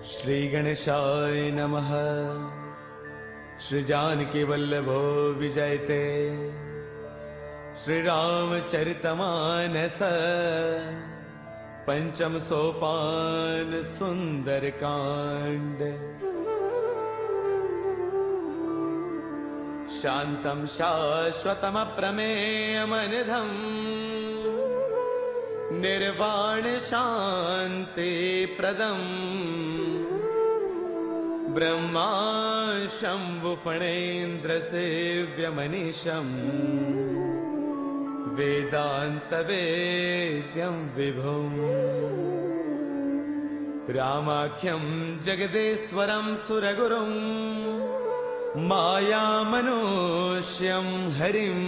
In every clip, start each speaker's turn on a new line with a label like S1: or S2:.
S1: श्री गणेशाय नमः। श्री जानकी वल्लभो विजयते। श्री रामचरितमानस पंचम सोपान सुंदर कांड। शांतं शाश्वतम प्रमेयमनिधम् निर्वाण शांति प्रदम् ब्रह्मा शंभु फणेन्द्र सेव्यमनीशम् वेदांत वेद्यं विभुम् रामाख्यं जगदेश्वरं सुरगुरुं मायामनुष्यं हरिं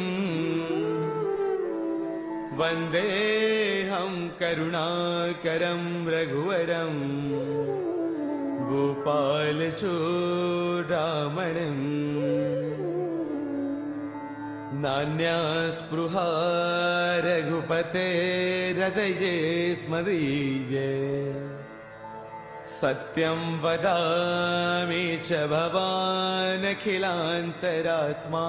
S1: वन्देऽहं करुणाकरं रघुवरं गोपालचूडामणिम्। नान्यास्पृहा रघुपतेर्हृदये स्मदीये। सत्यं वदामि च भवानखिलान्तरात्मा।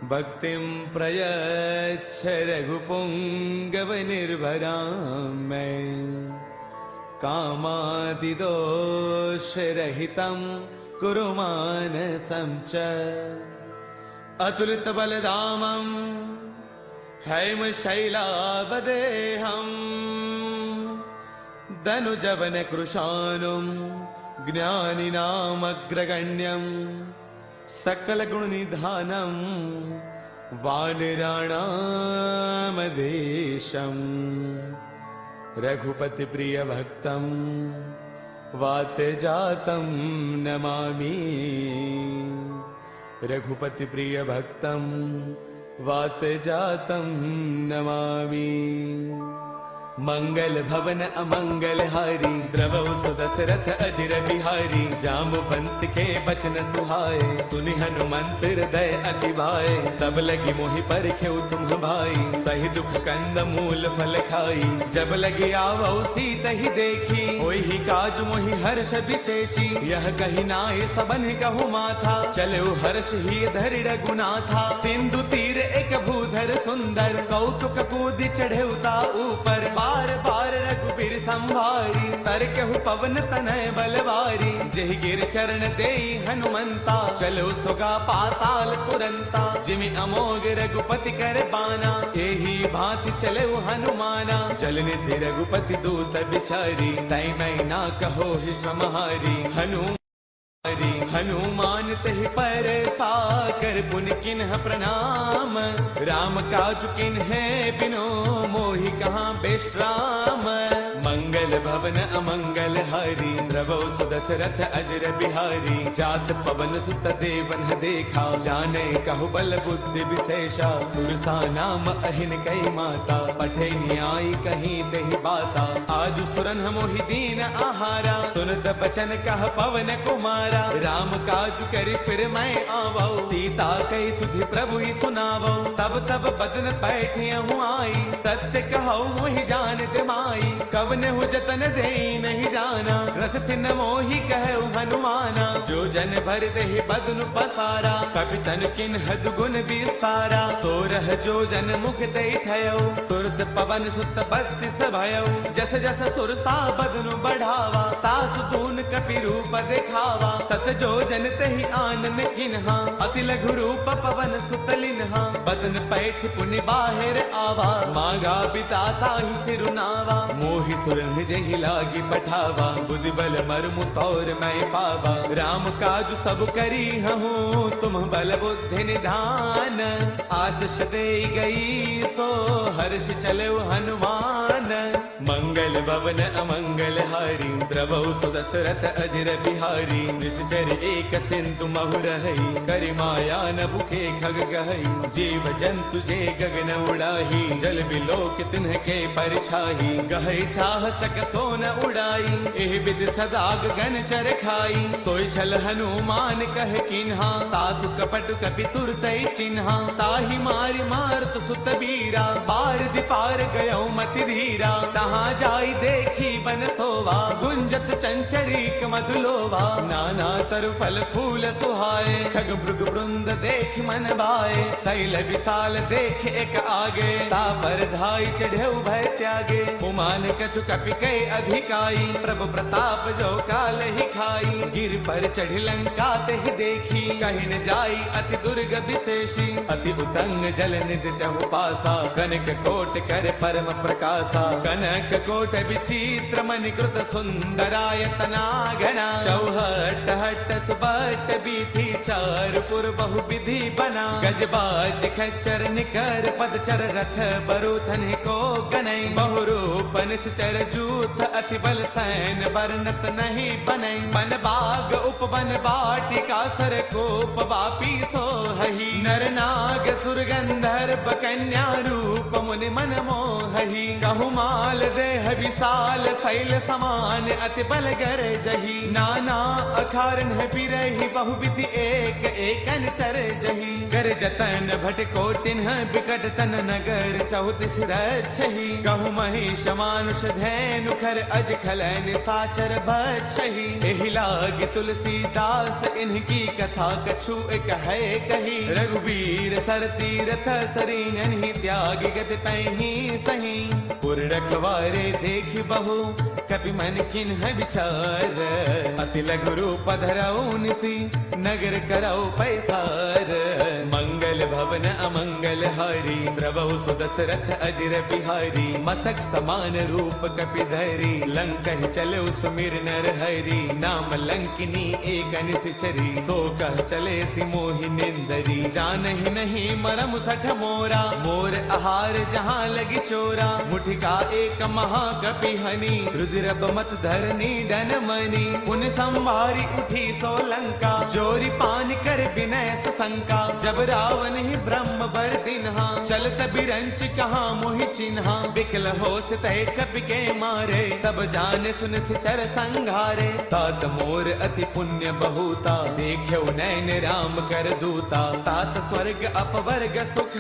S1: भक्तिं प्रयच्छ रघुपुङ्गवनिर्भरां मे। कामादिदोषरहितं कुरु मानसं च। अतुलितबलधामं हैमशैलावदेहम् धनुजवनकृशानुं ज्ञानिनामग्रगण्यं सकलगुणनिधानं वानराणामधीशम्। रघुपतिप्रियभक्तं वातजातं नमामि। रघुपतिप्रियभक्तं वातजातं नमामि। मंगल भवन अमंगल हारी द्रवौ सुदशरथ अजिर बिहारी। जाम्बुवंत के बचन सुहाए सुनि हनुमंत हृदय अति भाए। तब लगी मोहि परखेउ तुम भाई सही दुख कंद मूल फल खाई। जब लगी आवौ सीता ही देखी होई ही काज मोहि हर्ष विशेषी। यह कही नाय सबन कहु माथा चलो हर्ष ही धरि रघुनाथा। सिंधु तीर एक भूधर सुंदर कौतुक कूदि चढ़ेउता ऊपर। बार बार रघुबीर संभारी तरकेहु पवन तनय बलवारी। जेहि गिर चरण देई हनुमंता चलो सुगा पाताल तुरंता। जिमि अमोघ रघुपति कर बाना एही भांति चले हनुमाना। जल निधि रघुपति दूत बिचारी तै मैं ना कहो ही समहारी। हनुमान तहि पर साकर पुनि किन्ह प्रणाम। राम काज किन्हे बिनो मोहि कहाँ विश्राम। मंगल भवन अमंगल हारी द्रवौ सुदशरथ अजर बिहारी। जात पवन सुत देवन देखा जाने कहु बल बुद्धि विशेषा। सुरसा नाम अहिन कई माता पठे न्याय कहीं तेहि बाता। आज सुरन मोहि दीन आहारा सुनत बचन कह पवन कुमारा। राम काज करि फिर मैं आवौ सीता कई सुधि प्रभु ही सुनावौ। तब तब बदन पैठियहु आई सत्य कहौ मोहि जानत माई। कवन हो जतन दे नहीं जाना रस सिन मोहि कहु हनुमाना। जो जन भर देहि बदनु पसारा कपि तन किन हद गुण विस्तारा। सोरह जो जन मुख दे थयो तुरत पवन सुत बत्तीस भयो। जस जस सुरसा बदनु बढ़ावा तासु तून कपि रूप दिखावा। सत जो जन तहि आनन किन्हा अति लघु रूप पवन सुत लिन्हा। बदन पैठ पुनि बाहिर आवा मांगा बिताता ही सिरुनावा। मोहि सुरन जहि लागी पठावा बुद्धि बल मर्मु तौर मैं पावा। राम काज सब करी हूँ तुम बल बुद्धि निधान। आशीष दे गई सो हर्ष चलो हनुमान। मंगल भवन अमंगल हारी द्रवौ सुदशरथ दशरथ अजर बिहारी निश्चर एक सिंधु महु रही करि माया न भूखे खग गहई जीव जंतु जे गगन उड़ाही जल बिलोक तिन्ह के परछाही गहई चाह सक सोन उड़ाई एह विद सदा गगन चर खाई सोई छल हनुमान कह किन्हा तासु कपट कपि तुरतई चिन्हा ताहि मारि मारत सुत बीरा पार दिपार गयो मति धीरा तहाँ जाई देखी बन सोवा गुंजत चंचरीक मधुलोवा नाना तरु फल फूल सुहाए खग मृग वृंद देख मन भाए शैल विशाल देख एक आगे ता पर धाई चढ़े भय त्यागे उमान कछु कपि कै अधिकाई प्रभु प्रताप जो काल ही खाई गिर पर चढ़ी लंका तेहि देखी कहि न जाई अति दुर्ग विशेषी अति उतंग जल निध चहु पासा कनक कोट कर परम प्रकाशा कनक कोट विचित्र मणि कृत सुंदरायतना घना चौहट हट सुबट बीथी चार पुर बहु विधि बना गजबाज खच्चर निकर पदचर रथ बरुथन को गनई बहुरूप निश्चर जूथ अति बल सैन वर्णत नहीं बनई बन बाग उपवन बाटिका सर कोप वापी सो हही नर नाग सुर गंधर्व कन्या रूप मुनि मन मोहही कहु माल देह विशाल शैल समान अति बल गर जही नाना अखारन बिरही बहुविधि एक एकन तर जही कर जतन भट को तिन्ह बिकट तन नगर चौतीस रक्षही कहु महिष मानुष धैनु खर अज खलन साचर बछही एहि लाग तुलसीदास इनकी कथा कछु एक है कही रघुवीर सर तीरथ सरीन ही त्याग गत पैही सही पुर रखवारे देख बहु कपि मन किन्ह विचार अति लघु रूप धरऊ निसी नगर करऊ पैसार मंगल भवन अमंगल हारी द्रवहु सुदशरथ अजर बिहारी मसक समान रूप कपि धरी लंक चले सुमिर नर हरि नाम लंकिनी एक निश्चरी सो कह चले सि मोहि निंदरी जानहि नहीं मरम सठ मोरा मोर आहार जहाँ लगी चोरा मुठिका एक महाकपि हनी रुद्रब मत धरनी डन मनी उन संभारी उठी सो लंका जोरी पान कर विनय शंका जब रावण ही ब्रह्म बर दिन्हा चलत बिरंच कहाँ मोहि चिन्हा बिकल हो तय कपि के मारे तब जाने सुन सिचर संघारे तात मोर अति पुण्य बहुता देखो नैन राम कर दूता तात स्वर्ग अपवर्ग सुख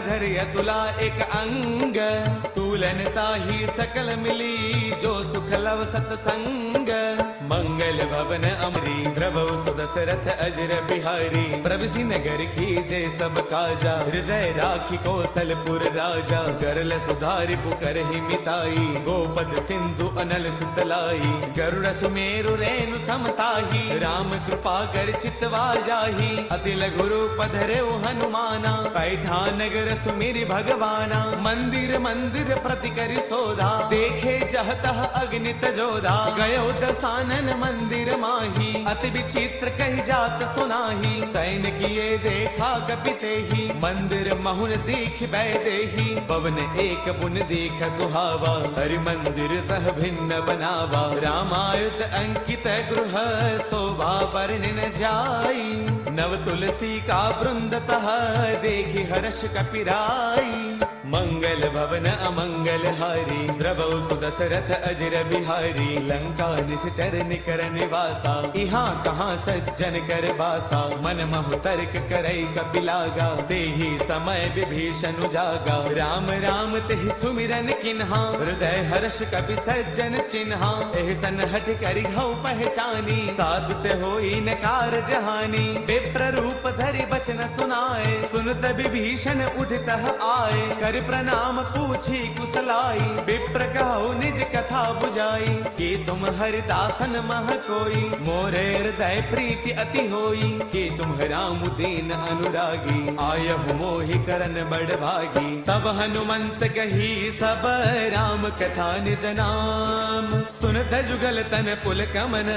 S1: धर्य तुला एक अंग तूलन ताही सकल मिली जो सुख लव सतसंग मंगल भवन अमरी द्रवौ सुदशरथ अजर बिहारी प्रभसि नगर की जय सब काजा हृदय राखी कौशलपुर राजा गरल सुधारि पुकर ही मिताई गोपद सिंधु अनल सुतलाई गरुड़ सुमेरु रेणु समताही राम कृपा कर चितवा जाही अति लघु रूप धरेउ हनुमाना पैठा नगर सुमिरि भगवाना मंदिर मंदिर प्रति करि सोधा देखे जहतः अग्नित जोधा गयो दसानन मंदिर माही अति विचित्र कही जात सुनाही सैन किए देखा कपिते ही मंदिर महुन दीख बैदेही पवन एक बुन दीख सुहावा हरि मंदिर तह भिन्न बनावा रामायुध अंकित गृह शोभा वर्णि न जाई नव तुलसी का वृंद तह देखि हर्ष कपिराई मंगल भवन अमंगल हारी द्रवौ सुदशरथ अजर बिहारी लंका निश्चर निकर निवासा यहाँ कहाँ सज्जन कर बासा मन महु तर्क करई कपिलागा तेहि समय विभीषण जागा राम राम तेहि सुमिरन किन्हा हृदय हर्ष कपि सज्जन चिन्हा एहि सन हठ करि हौ पहचानी साधुत होई न कारज हानि विप्र रूप धरि बचन सुनाए सुनत विभीषण उठतः आए कर प्रणाम पूछी कुशलाई विप्र कहो निज कथा बुझाई कि तुम हरिदासन मह कोई मोरे हृदय प्रीति अति होई कि तुम राम दीन अनुरागी आयहु मोहि करन बड़ भागी तब हनुमंत कही सब राम कथा निज नाम सुनत जुगल तन पुल कमन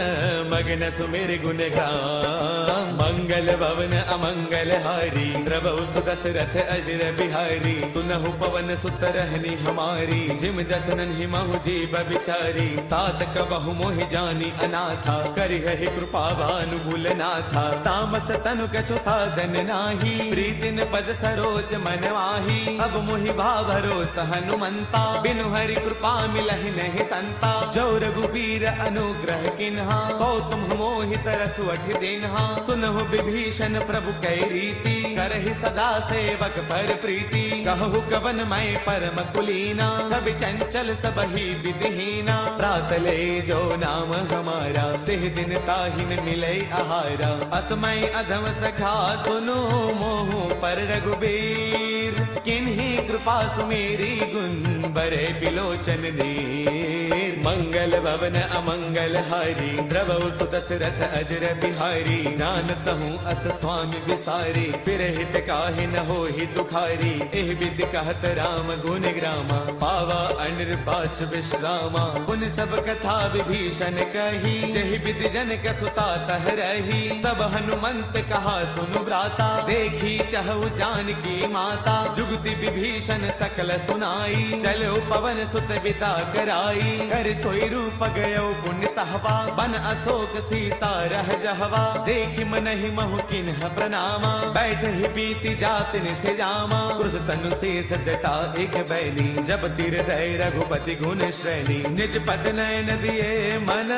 S1: मगन सुमिर गुण गाम मंगल भवन अमंगल हारी द्रवौ सुदशरथ अजर बिहारी सुनहु कहु पवन सुत रहनी हमारी, जिम जसनन ही महु जीव बिचारी। तात कबहु मोहि जानी अनाथा, करि है कृपा भानुगुल नाथा। तामस तनु कछु साधन नाही, प्रीतिन पद सरोज मन माही। अब मोहि भाभरोस हनुमंता, बिनु हरि कृपा मिलहि नहीं संता। जो रघुबीर अनुग्रह किन्हा, कौतुम मोहि तरसु अठि दिन्हा। सुनहु विभीषण प्रभु कै रीति, करहि सदा सेवक पर प्रीति। कहु कवन मैं परम कुलीना, कवि चंचल सबहि विधिहीना। प्रातले जो नाम हमारा, तिह दिन ताहिन मिलै आहारा। असमय अधम सखा सुनो, मोहु पर रघुबीर। किन्ही कृपा सुमेरी, गुण बरे बिलोचन नीर। मंगल भवन अमंगल हारी, द्रवहु सुदशरथ अजर बिहारी। जानत हूँ अस स्वामी विसारी, फिर हित काहे न होहि दुखारी। एह विधि कहत राम गुण ग्रामा, पावा अनिर्बाच विश्रामा। पुन सब कथा विभीषण कही, जहि विधि जनक सुता तह रही। तब हनुमंत कहा सुनु भ्राता, देखी चहु जानकी माता। जुगति विभीषण सकल सुनाई, चलो पवन सुत बिदा कराई। कर सोई रूप गयो पुण्य तहवा, बन अशोक सीता रह जहवा। देखि मनहि महु किन्ह प्रणामा, बैठ ही बीती जात निसे जामा। क्रुस तनु शेष जटा एक बैली, जब तिर दय रघुपति गुण श्रेणी। निज पद नयन दिए मन,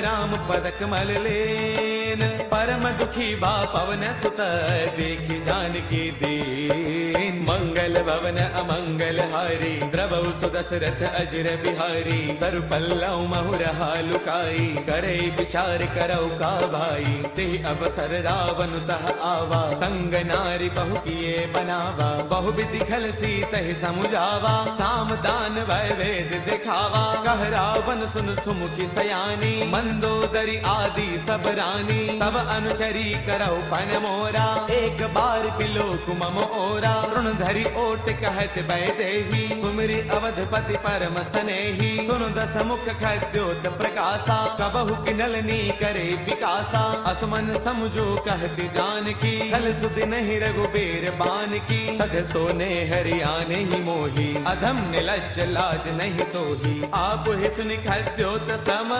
S1: राम पद कमल लेन। परम दुखी बा पवन सुत, देखि जानकी दीन। मंगल भवन अमंगल हारी, द्रवहु सुदशरथ अजर बिहारी। तरु पल्लव महु रहा लुकाई, करे विचार करौ का भाई। तेह अवसर रावण तह आवा, संग नारी बहु किए बनावा। बहु विधि खल सीतहि समुझावा, साम दान वै वेद दिखावा। कह रावण सुन सुमुखी सयानी, मंदोदरी आदि सब रानी। तब अनुचरी करौ पन मोरा, एक बार बिलोक मम ओरा। ऋण धरि ओट कहत वैदेही, सुमिरि अवधपति परम स्नेही। सुनु दस मुख खद्योत प्रकाशा, कबहु किनलनी करे विकासा। असमन समझो कहती जानकी, कल सुधि नहीं रघुबीर बान की। सध सोने हरियाने ही मोही, अधम निलज्ज लाज नहीं तोही। आप ही सुनि खद्योत सम,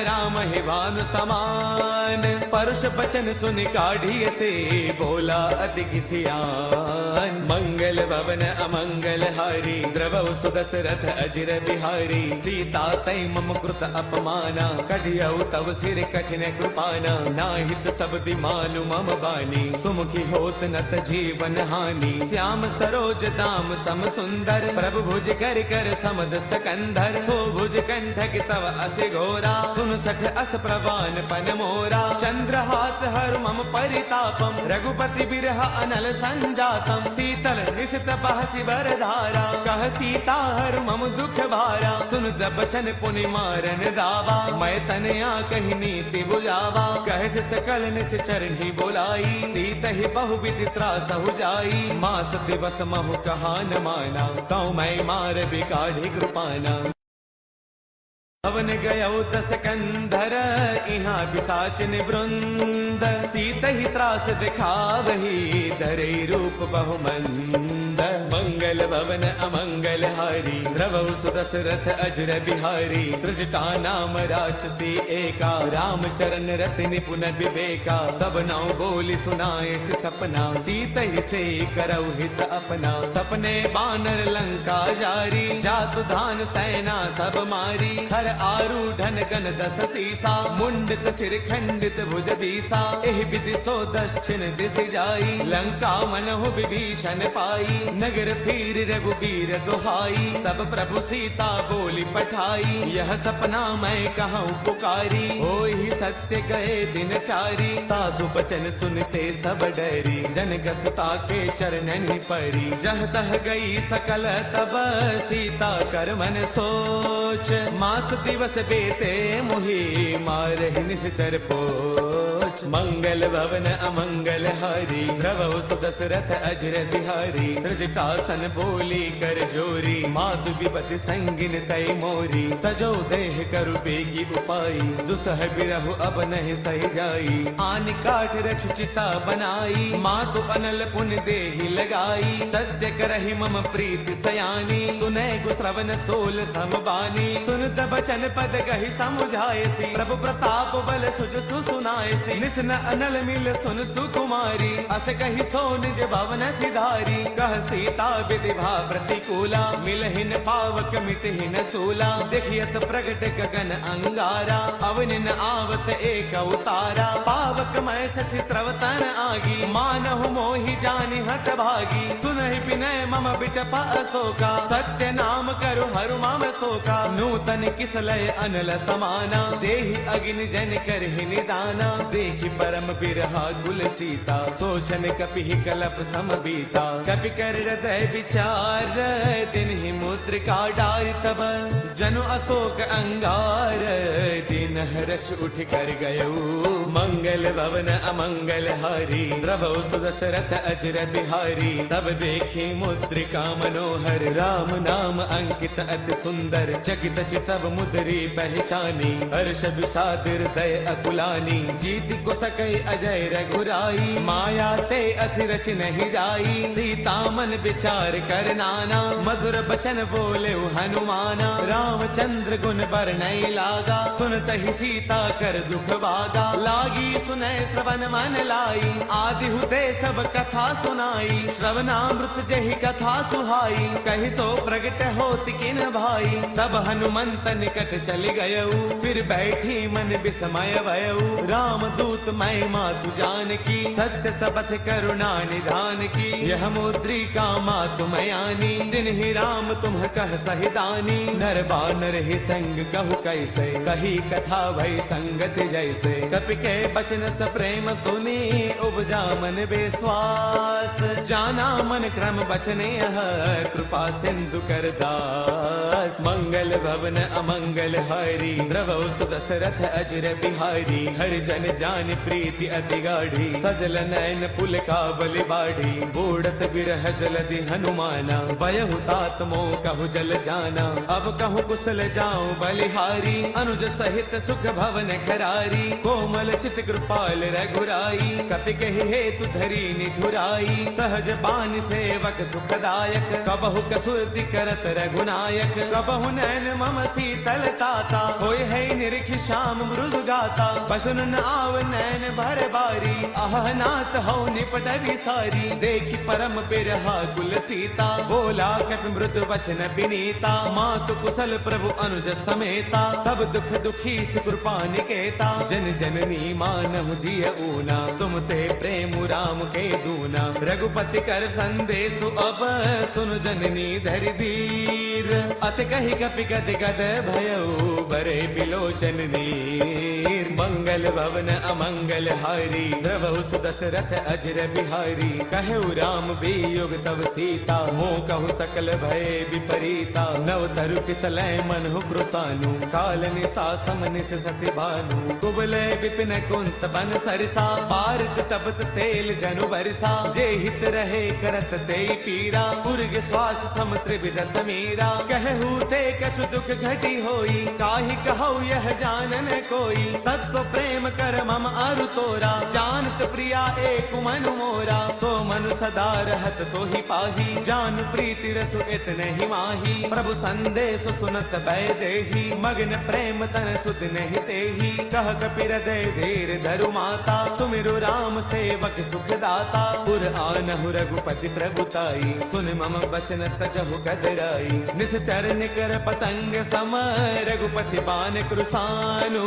S1: राम ही भानु समान। परुष बचन सुनि काढ़िय ते, बोला अति किसियान। मंगल भवन अमंगल हारी, द्रवहु सुदशरथ अजर बिहारी। सीता तै मम कृत अपमाना, कढ़ियौ तव सिर कठिन कृपाना। नाहित शब्दि मानु मम बानी, सुमुखी होत नत जीवन हानि। श्याम सरोज दाम सम सुंदर, प्रभु भुज कर कर समदस्त कंधर। सो भुज कंठक तव अति घोरा, सुन सठ अस प्रवान पन मोरा। चंद्रहास हर मम परितापम, रघुपति बिरह अनल संजातम। शीतल निशित बहसि बरधारा, कह सीता हर मम दुख भारा। सुन बचन पुनि मारन दावा, मैं तनया कही नीति बुझावा। कह सकल निस चरणी बोलाई, सीत ही बहु विधि त्रास हो जाई। मास दिवस महु कहा न माना, कौ मैं मार बिकाढ़ी कृपाना। भवन गयो दस कंधर, इहाँ पिशाचिन वृंद। सीत ही त्रास दिखावही, धरे रूप बहुमंद। मंगल भवन अमंगल हारी, द्रवहु सुदशरथ अजर बिहारी। त्रिजटा नाम राक्षसी एका, राम चरण रति निपुण विवेका। सब नौ बोली सुनाए सपना, सीत ही से करौ हित अपना। सपने बानर लंका जारी, जातु धान सेना सब मारी। हर आरूढ़न गण दस सीसा, मुंडित सिर खंडित भुज दीसा। एहि विधि सो दक्षिण दिस जाई, लंका मनहु विभीषण पाई। नगर फिर रघुबीर दुहाई, तब प्रभु सीता बोली पठाई। यह सपना मैं कहूँ पुकारी, होई सत्य गए दिन चारी। तासु बचन सुनते सब डरी, जनक सुता के चरणन परी। जह तह गई सकल तब, सीता कर मन सोई। सोच, मास दिवस बेते मोहि, मारहि निश्चर पोच। मंगल भवन अमंगल हारी, द्रवौ सुदशरथ अजर बिहारी। त्रिजटासन बोली कर जोरी, मातु विपति संगिन तय मोरी। तजो देह करु बेगी उपाई, दुसह बिरहु अब नहीं सही जाई। आन काठ रच चिता बनाई, मातु अनल पुन देहि लगाई। सत्य करहि मम प्रीति सयानी, सुनै गु श्रवण सोल समबानी। सुन बचन पद कहि समुझायसी, प्रभु प्रताप बल सुज सुनायसी। निस न अनल मिल सुन सुकुमारी, अस कहि सो निज भवन सिधारी। कह सीता विधि भा प्रतिकूला, मिलहिन पावक मिटहिन सूला। देखियत प्रगट गगन अंगारा, अवनि न आवत एक उतारा। पावक मैं शशि त्रवतन आगी, मानहु मोहि जानि हत भागी। सुनहि विनय मम बिटप अशोका, सत्य नाम करु हरु मम शोका। नूतन किसलय अनल समाना, देहि अग्नि जन करहि निदाना। देखि परम बिरहा कुल सीता, सोचन कपि कलप सम बीता। कपि कर हृदय विचार, तिन्हि मुद्रिका डारि तब। जनु अशोक अंगार, दिन हर्ष उठ कर गयऊ। मंगल भवन अमंगल हारी, द्रवौ सुदशरथ अजर बिहारी। तब देखी मुद्रिका मनोहर, राम नाम अंकित अति सुंदर। चकित चितव मुद्री पहचानी, हर्ष विषाद हृदय अकुलानी। जीत को सकई अजय रघुराई, माया ते असि रच नहीं जाई। सीता मन विचार कर नाना, मधुर बचन बोले हनुमाना। रामचंद्र गुण बरनई लागा, सुनतहि सीता कर दुख भागा। लागी सुनै श्रवण मन लाई, आदि हुते सब कथा सुनाई। श्रवणामृत जहि कथा सुहाई, कहि सो प्रगट होति किन भाई। तब हनुमंत निकट चली गयऊ, फिर बैठी मन विस्मय भयऊ। राम दूत मैं मातु जानकी, सत्य सबथ करुणा निधान की। यह मुद्रिका मातु मयानी, तिन्हि राम तुम कह सहिदानी। नर बानर ही संग कहु कैसे, कही कथा भई संगत जैसे। कपि के बचन स प्रेम सुनी, उपजा मन विश्वास। जाना मन क्रम बचने यह, कृपा सिंधु कर दास। मंगल भवन अमंगल हारी, द्रवौ सुदशरथ अजर बिहारी। हरि जन जान प्रीति अति गाढ़ी, सजल नयन पुल काबल बाढ़ी। बूढ़त बिरह जलधि हनुमाना, बयहु तात मोह कहु जल जाना। अब कहु कुशल जाऊं बलिहारी, अनुज सहित सुख भवन खरारी। कोमल चित कृपाल रघुराई, कपि कहि हेतु धरी निधुराई। सहज बान सेवक सुखदायक, कबहु कसुरति करत रघुनायक। कबहु नैन मम शीतल ताता, होय है निरखि श्याम मृदु गाता। बसुन न आव नैन भर बारी, आह नाथ हो निपट विसारी। देखि परम बिरहा कुल सीता, बोला कपि मृदु वचन विनीता। मातु कुशल प्रभु अनुज समेता, तब दुख दुखी कृपा निकेता। जन जननी मानहु जिय ऊना, तुम ते प्रेम राम के दूना। रघुपति कर संदेशु अब, सुन जननी धरि धीर। अत कहि कपि गद गद भयऊ, बरे बिलोचन नीर। मंगल भवन अमंगल हारी, द्रवौ सुदशरथ अजर बिहारी। कहु राम वियोग तब सीता, मोह कहु सकल भय विपरीता। नव तरु किसलय मनहु कृसानु, काल निसा समनिस शशि भानु। कुबले विपिन कुंत बन सरसा, पारत तपत तेल जनु बरसा। जे हित रहे करत ते पीरा, पुरग श्वास सम त्रिविध समीरा। कहु ते कछु दुख घटी होई, काहि कहु यह जानन कोई। तत्व प्रेम कर मम अरु तोरा, जानत प्रिया एक मनु मोरा। सो मनु सदा रहत तो ही पाही, जान प्रीति रसु इतने ही माही। प्रभु संदेश सुनत भय देही, मग्न प्रेम तन सुध नहीं तेही। कह कपि हृदय धीर धरु माता, सुमिरु राम सेवक सुख दाता। पुर आनहु रघुपति प्रभुताई, सुन मम वचन तजहु कदराई। निश्चर निकर पतंग सम, रघुपति बान कृसानु।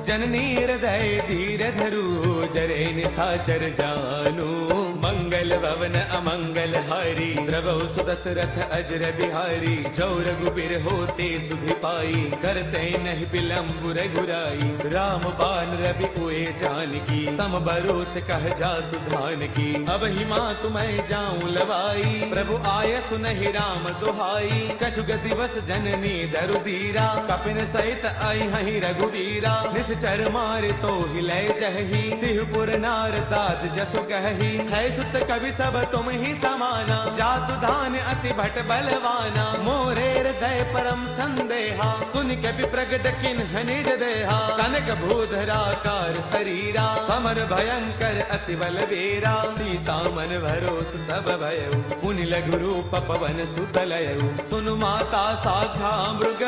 S1: जननी हृदय धीर धरू जरे निशाचर जानू। मंगल भवन अमंगल हारी द्रवौ सुदशरथ अजर बिहारी। जो रघुबीर होते सुधि पाई करते नहीं विलंब रघुराई। राम बाण रवि उए जानकी तम बरोत कह जातु धान की। अब ही माँ तुम्हें जाऊं लवाई प्रभु आय सुनहि राम दुहाई। कछु गति बस जननी दरु दीरा कपिन सहित आई हहि रघुवीरा। निश्चर मारे तो हिलय जहि तिहुपुर नार दात जसु कहि। है सुत कवि सब तुम ही समाना जातु धान अति भट बलवाना। मोरे हृदय परम संदेहा सुन कवि प्रगट किन्ह निज देहा। कनक भूधराकार शरीरा समर भयंकर अति बलवीरा। सीता मन भरोस तब भयउ पुनि लघु रूप पवन सुत लयउ। सुनु माता शाखा मृग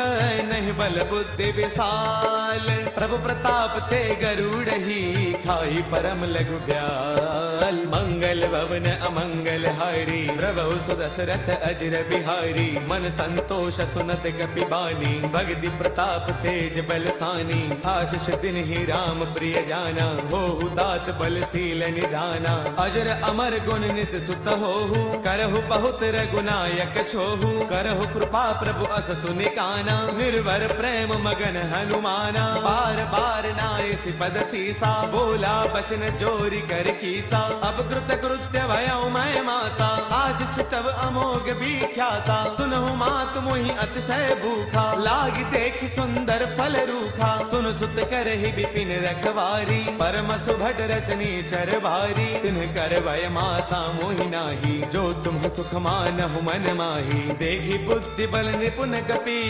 S1: नहीं बल बुद्धि विशाल। प्रभु प्रताप ते गरुड़हि खाई परम लघु ब्याल। मंगल भवन अमंगल हारी प्रभु सुदशरथ अजर बिहारी। मन संतोष सुनत कपि बानी भगति प्रताप तेज बलसानी। आशीष दिन ही राम प्रिय जाना होहु दात बलशील निधाना। अजर अमर गुण नित सुत होहु करहु बहुत रघुनायक छोहु। करहु कृपा प्रभु अस सुनिकाना निर्भर प्रेम मगन हनुमाना। बार बार नाय पद सीसा बोला बसन जोरी कर कीसा। अब कृत कृत्य भयउ मैं माता आशीष तब अमोघ विख्याता। सुनहु मात मोहि अतिशय भूखा लागी देख सुंदर फल रूखा। सुन सुत करहि विपिन रखवारी परम सुभट रचनी चर भारी। तिन्ह कर भय माता मोहि नाही जो तुम सुख मानहु मन माही। देखी बुद्धि बल निपुण कपि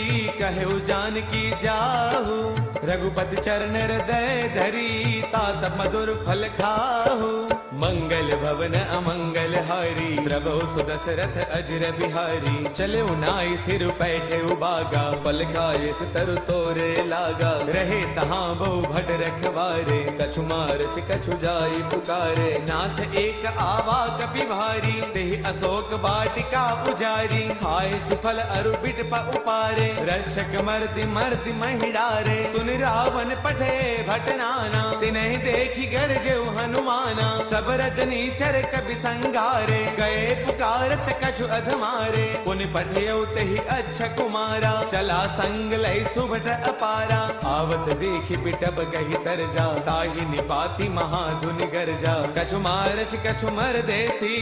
S1: कहु जानकी जाहु। रघुपति चरण हृदय धरी तात मधुर फल खाहु। मंगल भवन अमंगल हारी प्रभु सुदशरथ अजर बिहारी। चले नाई सिर पैठे उबागा फल खाए तरु तोरे लागा। रहे तहाँ बहु भट रखवारे कछु मारस कछु जाई पुकारे। नाथ एक आवा कपि भारी तेहि अशोक वाटिका पुजारी। खाए फल अरु बिट उपारे रक्षक मर्दि मर्दि महिडारे। सुन रावण पठे भट नाना तिन्हि देखी गरजेउ हनुमाना। सब रजनी चर कपि संगारे गए पुकारत कछु अधमारे। पुन पठयउ तेहि अच्छा कुमारा चला संग लय सुभट अपारा। आवत देखि बिटब कहि तरजा ताहि निपाति महाधुन गरजा। कछु मारच कछु मर देसी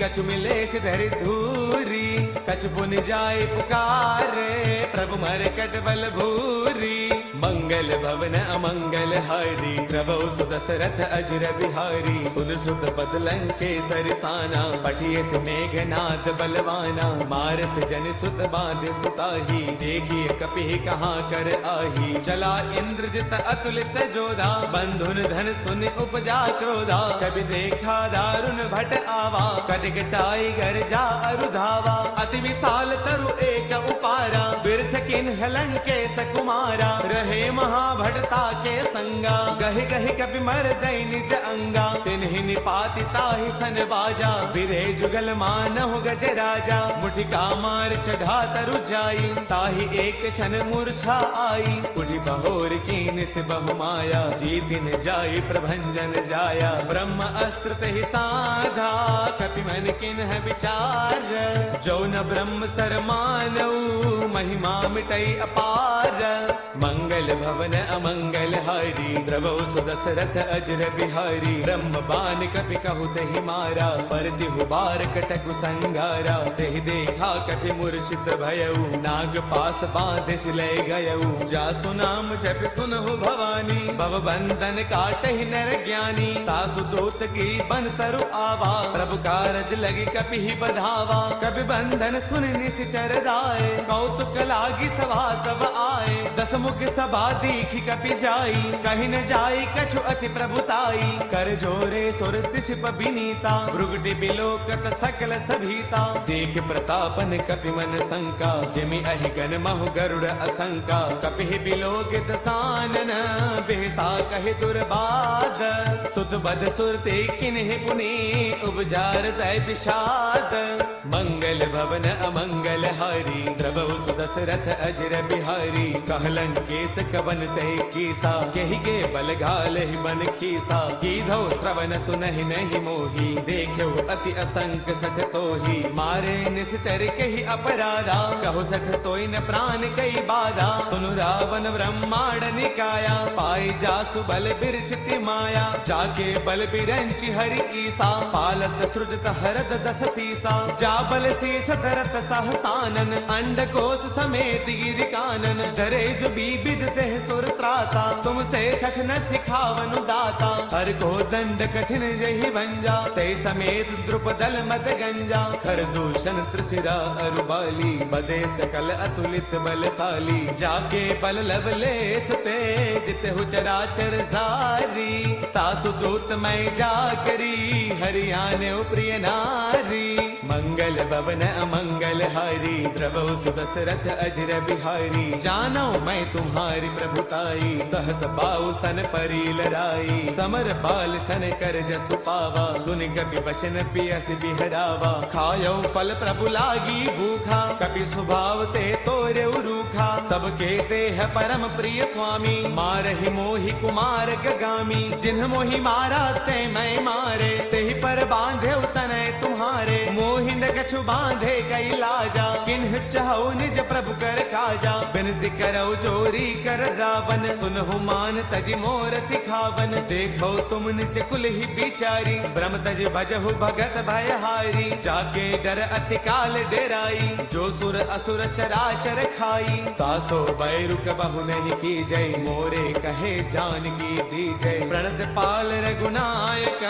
S1: कछु मिलेस धरि धूरी। कछु पुन जाय पुकारे प्रभु मरकट बल भूरी। मंगल भवन अमंगल हारी प्रभु सुदशरथ अजर बिहारी। सुन सुत पद लंकेसर साना पठिए से मेघनाद बलवाना। मारस जन सुत बांध सुताही देखिए कपि कहाँ कर आही। चला इंद्रजित अतुलित जोधा बंधुन धन सुन उपजा क्रोधा। कभी देखा दारुण भट आवा कटकटाई घर जा अरुधावा। अति विशाल तरु एक उपारा बिरथ किन्ह लंकेश कुमारा। रहे महाभटता के संगा गहि गहि कपि मर दई निज अंगा। तिन्हि निपाति ताहि सन बाजा बिरे जुगल मानहु गज राजा। मुठिका मार चढ़ा तरु जाई ताहि एक क्षण मूर्छा आई। उठि बहोर कीन से बहु माया जीतिन जाई प्रभंजन जाया। ब्रह्म अस्त्र तेहि साधा कपि मन किन्ह विचार। जो न ब्रह्म सर मानऊ महिमा मिटई अपार। मंगल भवन अमंगल हारी प्रभु सुदशरथ अजर बिहारी। ब्रह्म बान कपि कहु तेहि मारा पर तिहु बार कटकु संगारा। तेहि देखा कपि मूर्छित भयउ नाग पास बांधे सिलय गयउ। जासु नाम जप सुनहु भवानी भव बंधन काटहि नर ज्ञानी। तासु दूत की बन तरु आवा प्रभु कारज लगी कपि ही बधावा। कपि बंधन सुन निश्चर दाए कौतुक लागी सभा सब आए। दस मुख सभा दीखि कपि जाई कहि न जाई कछु अति प्रभुताई। कर जोरे सुर तिसिप बिनीता भृगुटि बिलोकत सकल सभीता। देख प्रतापन कपि मन शंका जिमि अहिगन महु गरुड़ असंका। कपि बिलोकित सानन बेहसा कहि दुर्बाद। सुत बद सुरते किन्हि पुनि उपजार दय विषाद। मंगल भवन अमंगल हारी प्रभु सुदशरथ अजर बिहारी। कहलन केस कवन ते कीसा, यही के बल घाल ही बन खीसा। कीधो श्रवण सुनहि नहीं मोही, देखो अति असंक सठ तोही। मारे निश्चर कही अपराधा, कहो सठ तोई न प्राण कई बाधा। सुनु रावण ब्रह्मांड निकाया, पाई जासु बल बिरचिति माया। जाके बल बिरंचि हरि कीसा, पालत सृजत हरत दस सीसा। जा बल शीस धरत सहसानन, अंड कोश समेत गिरि कानन। धरे जो विविध देह सुर त्राता, तुमसे कठिन सिखावनु दाता। हर को दंड कठिन जहि भंजा, ते समेत द्रुपदल मत गंजा। खर दूषण त्रिशिरा अरुबाली, बदे सकल अतुलित बलशाली। जाके बल लवलेस ते, जित हु चराचर सारी। तासु दूत मैं जा करी, हरियाणे प्रिय नारी। मंगल भवन अमंगल हारी, द्रवौ सुदशरथ अजर बिहारी। जानो मैं तुम्हारी प्रभुताई, सहस बाहु सन परी लराई। समर बाल सन कर जसु पावा, सुन कपि वचन पियस बिहरावा। खायो फल प्रभु लागी भूखा, कपि स्वभाव ते तोरे रूखा। सबके ते है परम प्रिय स्वामी, मारहि मोहि कुमार गगामी। जिन्ह मोहि मारा ते मैं मारे, तेहि पर बांधे तनय तुम्हारे। मोहि न कछु बांधे कई लाजा, किन्ह चाहु निज प्रभु कर काजा। बिनती करौ जोरी कर रावण, सुनहु मान तजि मोर सिखावन। देखो तुम निज कुल ही बिचारी, ब्रह्म तज भजहु भगत भयहारी। जाके डर अति काल डेराई, जो सुर असुर चराचर खाई। तासो बैरुक बहु नहीं की जय, मोरे कहे जान की दी जय। प्रणत पाल रघुनायक,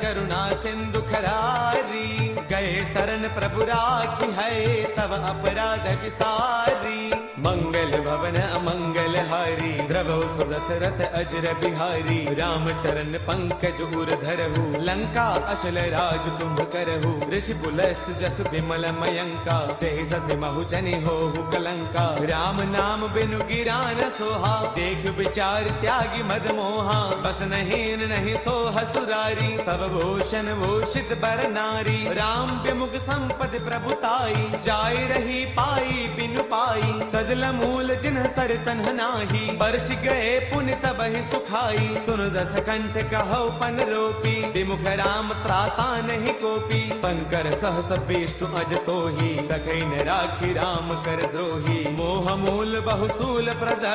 S1: करुणा सिंधु खरारी। गए शरण प्रभु राखी है, तब अपराध विसारी। मंगल भवन अमंगल हारी, द्रवौ सुदशरथ अजर बिहारी। राम चरण पंकज उर धरहु, लंका अशल राज तुम करहु। ऋषि पुलस्त जस विमल मयंका, ते सति महु जनि होहु कलंका। राम नाम बिनु गिरा न सोहा, देख विचार त्यागी मद मोहा। बस नहीं नहीं सोह सुरारी, सब भूषण भूषित बर नारी। राम विमुख संपद प्रभुताई, जाय रही पाई बिनु पाई। सजल मूल जिन्ह सर तन्ह नाही, बरस गए पुण्य तबहि सुखाई। सुन दस कंठ कहौ पन रोपी, विमुख राम त्राता नहीं कोपी। शंकर सहस विष्णु अज तोही, सखै न राखी राम कर द्रोही। मोह मूल बहुसूल प्रद,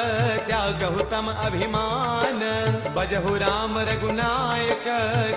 S1: त्यागहु तम अभिमान। बजहु राम रघुनायक,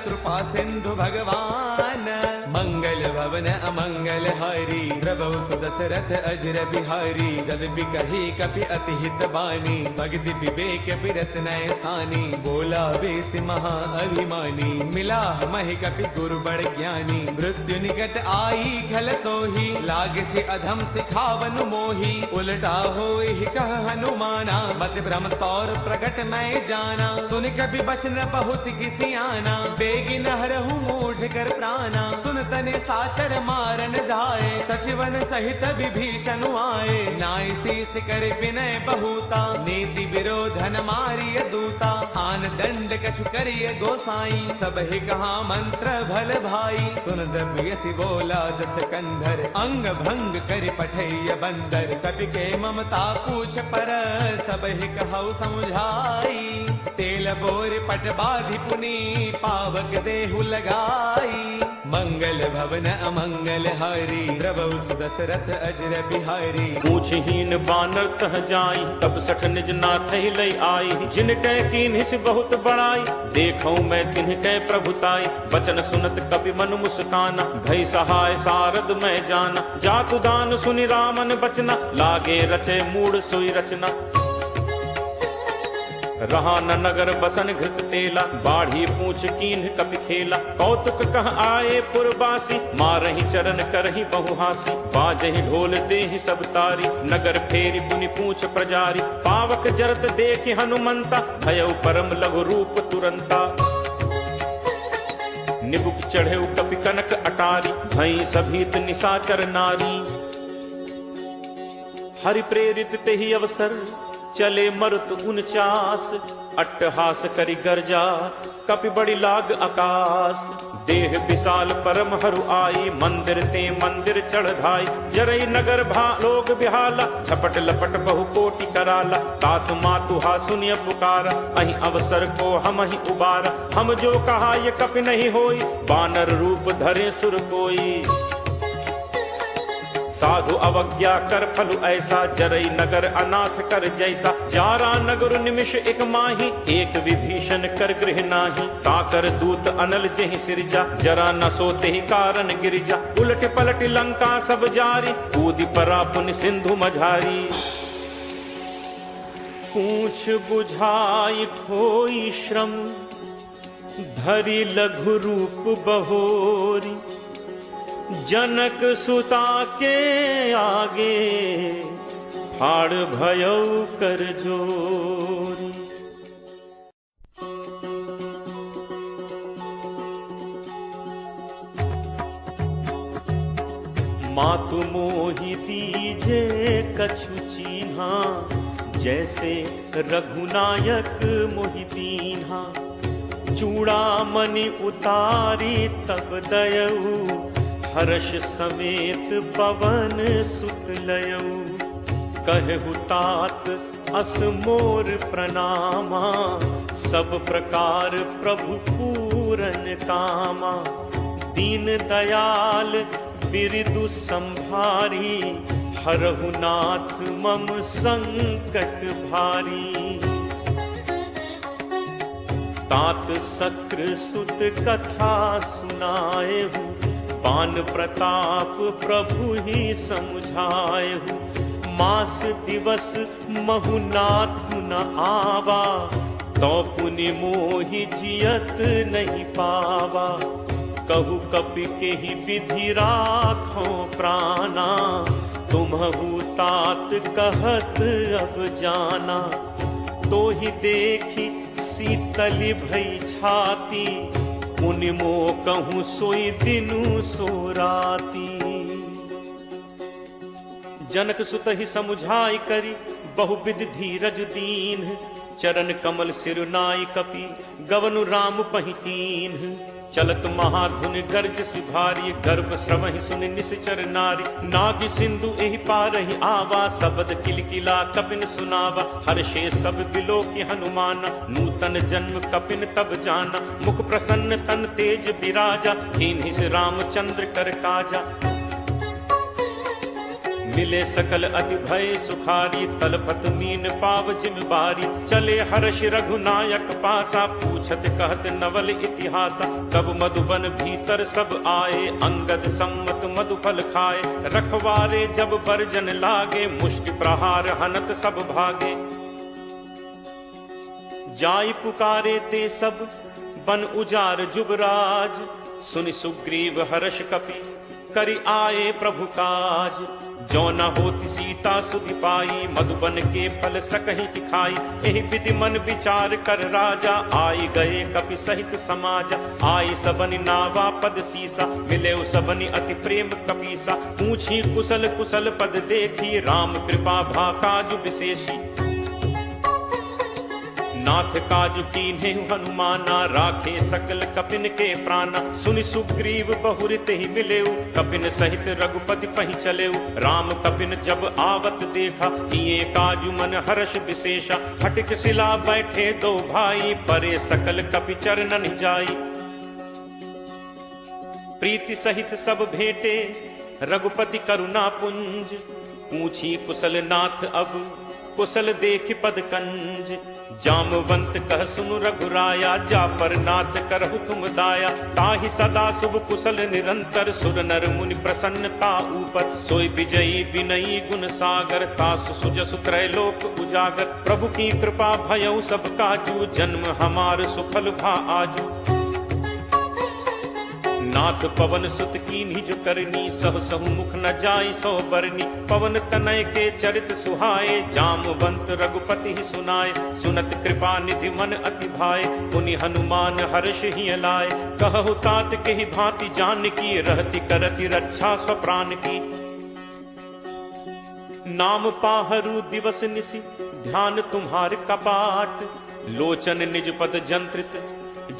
S1: कृपा सिंधु भगवान। मंगल भवन अमंगल हारी, द्रवौ सुदशरथ अजर बिहारी। जद बिकहि कपि अति हित बानी, भगति विवेक बिरत नय सानी। बोला बेस महा अभिमानी, मिला महि कपि गुरु बड़ ज्ञानी। मृत्यु निकट आई खल तोही, लागे से अधम सिखावन मोही। उलटा होई कह हनुमाना, मत भ्रम तौर प्रगट मैं जाना। सुन कपि बचन बहुत किसियाना, बेगी न हरहु मूढ़ कर प्राणा। सुन तने साचर मारन धाये, सचिवन सहित विभीषण आए। नाय शीस कर विनय बहुता, नीति विरोधन मारिय दूता। आन दंड कछु करिय गोसाई, सब ही कहा मंत्र भल भाई। सुन दबियसि बोला दस कंधर, अंग भंग कर पठैय बंदर। कपि के ममता पूछ पर, सब ही कहु समुझाई। तेल बोर पट बाधि पुनी, पावक देहु लगाई। मंगल भवन अमंगल हारी, द्रवौ सुदशरथ अजर बिहारी।
S2: पूछहीन बानर तह जाई, तब सठ निज नाथ लई आई। जिन कै कीन्हिस बहुत बड़ाई, देखौ मैं तिन्ह कै प्रभुताई। बचन सुनत कपि मन मुस्काना, भई सहाय सारद मैं जाना। जातु दान सुनि रामन बचना, लागे रचे मूढ़ सोई रचना। रहा न नगर बसन घृत तेला, बाढ़ी पूछ कीन्ह कपि खेला। कौतुक कह आए पुरवासी, मारहि चरण करहि बहुहासी। बाजहि ढोल देहि सब तारी, नगर फेरी पुनि पूछ प्रजारी। पावक जरत देखि हनुमंता, भयउ परम लघु रूप तुरंता। निबुक चढ़ेउ कपि कनक अटारी, भई सभीत निशाचर नारी। हरि प्रेरित तेहि अवसर, चले मरुत 49 अट्टहास करी गर्जा कपि बड़ी लाग आकाश देह विशाल परम हरु आई मंदिर ते मंदिर चढ़ाई जरई नगर भा लोग बिहाला झपट लपट बहु कोटि कराला तात मातु हा सुनिय पुकारा अहि अवसर को हम ही उबारा हम जो कहा ये कपि नहीं होई बानर रूप धरे सुर कोई साधु अवज्ञा कर फलु ऐसा जरई नगर अनाथ कर जैसा जारा नगर निमिष एक माही एक विभीषण कर गृह नाही ताकर दूत अनल जहि सिरजा जरा न सोते ही कारण गिरिजा उलट पलट लंका सब जारी कूदी परा पुन सिंधु मझारी पूछ बुझाई खोई श्रम धरि लघु रूप बहोरी जनक सुता के आगे फाड़ भयौ कर जोरी। मातु मोहि दीजे कछु चीन्हा जैसे रघुनायक मोहि दीन्हा चूड़ामणि उतारी तब दयऊ हर्ष समेत पवन सुत लयऊ कहु तात अस मोर प्रणामा सब प्रकार प्रभु पूरन कामा दीन दयाल बिरदु संभारी हरहु नाथ मम संकट भारी तात सक्र सुत कथा सुनाए हूँ पान प्रताप प्रभु ही समझाएहु मास दिवस महुनाथ न आवा तो पुनि मोहि जियत नहीं पावा कहु कपि के ही विधि राखो प्राणा तुम्हु तात कहत अब जाना तो ही देखी शीतली भई छाती मुनि मो कहूँ सोई दिनु सो राती जनक सुत ही समुझाई करी बहुविध धीरज दीन चरण कमल सिरुनाई कपि गवनु राम पहितीन चलत महाधुन गर्ज सिभारी गर्भ श्रम ही सुन निश्चर नारी नाग सिंधु एहि पारहि आवा शब्द किलकिला कपिन सुनावा हर्षे सब बिलो की हनुमान नूतन जन्म कपिन तब जाना मुख प्रसन्न तन तेज विराजा कीन्हि से रामचंद्र कर काजा मिले सकल अति भय सुखारी तलपत मीन पाव जिम बारी चले हर्ष रघुनायक पासा पूछत कहत नवल इतिहासा तब मधुबन भीतर सब आए अंगद सम्मत मधुफल खाए रखवारे जब बरजन लागे मुष्टि प्रहार हनत सब भागे जाई पुकारे ते सब बन उजार जुबराज सुनि सुग्रीव हर्ष कपि करि आए प्रभु काज जो न होती सीता सुधि पाई मधुबन के फल सकहि खाई एहि विधि मन विचार कर राजा आई गए कपि सहित समाज आई सबनि नावा पद सीसा मिले सबनि अति प्रेम कपीसा पूछी कुशल कुशल पद देखी राम कृपा भा काज विशेषी नाथ काज कीन्हे हनुमाना राखे सकल कपिन के प्राणा सुनि सुग्रीव बहुरित ही मिलेउ कपिन सहित रघुपति पहि चलेउ राम कपिन जब आवत देखा किए काजु मन हर्ष विशेषा हटिक शिला बैठे दो भाई परे सकल कपि चरणन जाई प्रीति सहित सब भेटे रघुपति करुणा पुंज पूछी कुशल नाथ अब कुशल देख पद कंज जामवंत कह सुनु रघुराया जा पर नाथ करहु तुम दाया ताहि सदा शुभ कुशल निरंतर सुर नर मुनि प्रसन्नता ऊपर सोई विजयी विनयी गुण सागर तासु सुजसु त्रैलोक उजागर प्रभु की कृपा भयउ सब काजू जन्म हमार सुफल भा आजू नाथ पवन सुत कीन्हि जो करनी सह सहु मुख न जाई सो बरनी पवन तनय के चरित सुहाए जामवंत रघुपति ही सुनाए सुनत कृपा निधि मन अति भाए पुनि हनुमान हर्ष ही लाए कहु तात के ही भांति जान की रहति करति रक्षा स्वप्राण की नाम पाहरू दिवस निसि ध्यान तुम्हार कपाट, लोचन निज पद जंत्रित,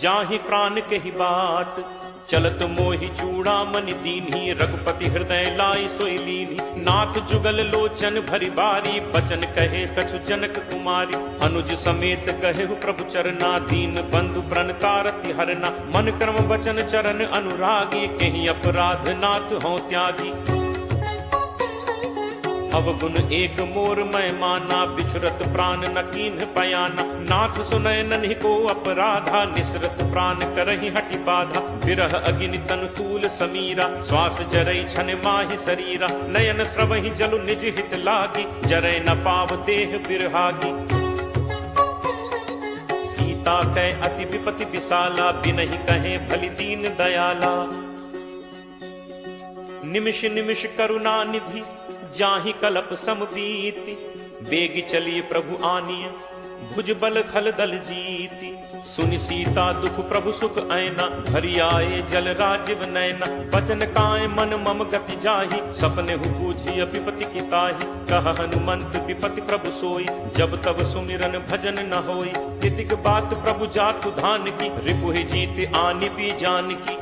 S2: जाहि प्राण के ही बाट। चलत मोहि चूड़ामणि दीन्ही, रघुपति हृदय लाई सोई लीन्ही। नाथ जुगल लोचन भरी बारी, बचन कहे कछु जनक कुमारी। अनुज समेत कहे प्रभु चरना, दीन बंधु प्रण तारति हरना। मन क्रम वचन चरण अनुरागी, कहीं अपराध नाथ हों त्यागी। अवगुण एक मोर मैं माना, बिछुरत प्राण न कीन्ह पयाना। नाथ सुनय नन्हि को अपराधा, निसरत प्राण करहि हटि बाधा। विरह अगिनि तनु तूल समीरा, श्वास जरई छन माहि शरीरा। नयन स्रवहि जलु निज हित लागी, जरै न पाव देह बिरहागी। सीता कै अति विपति विशाला, बिनहि कहे भलि दीन दयाला। निमिष निमिष करुणा निधि, जाहि कलप समबीति। बेगी चलिए प्रभु आनिय, भुज बल खल दल जीति। सुनि सीता दुख प्रभु सुख ऐना, भरी आए जल राजीव नैना। बचन काय मन मम गति जाहि, सपने हु बूझी विपति की ताहि। कह हनुमंत विपति प्रभु सोई, जब तब सुमिरन भजन न होई। तितिक बात प्रभु जातु धान की, रिपुहि जीत आनि भी जान की।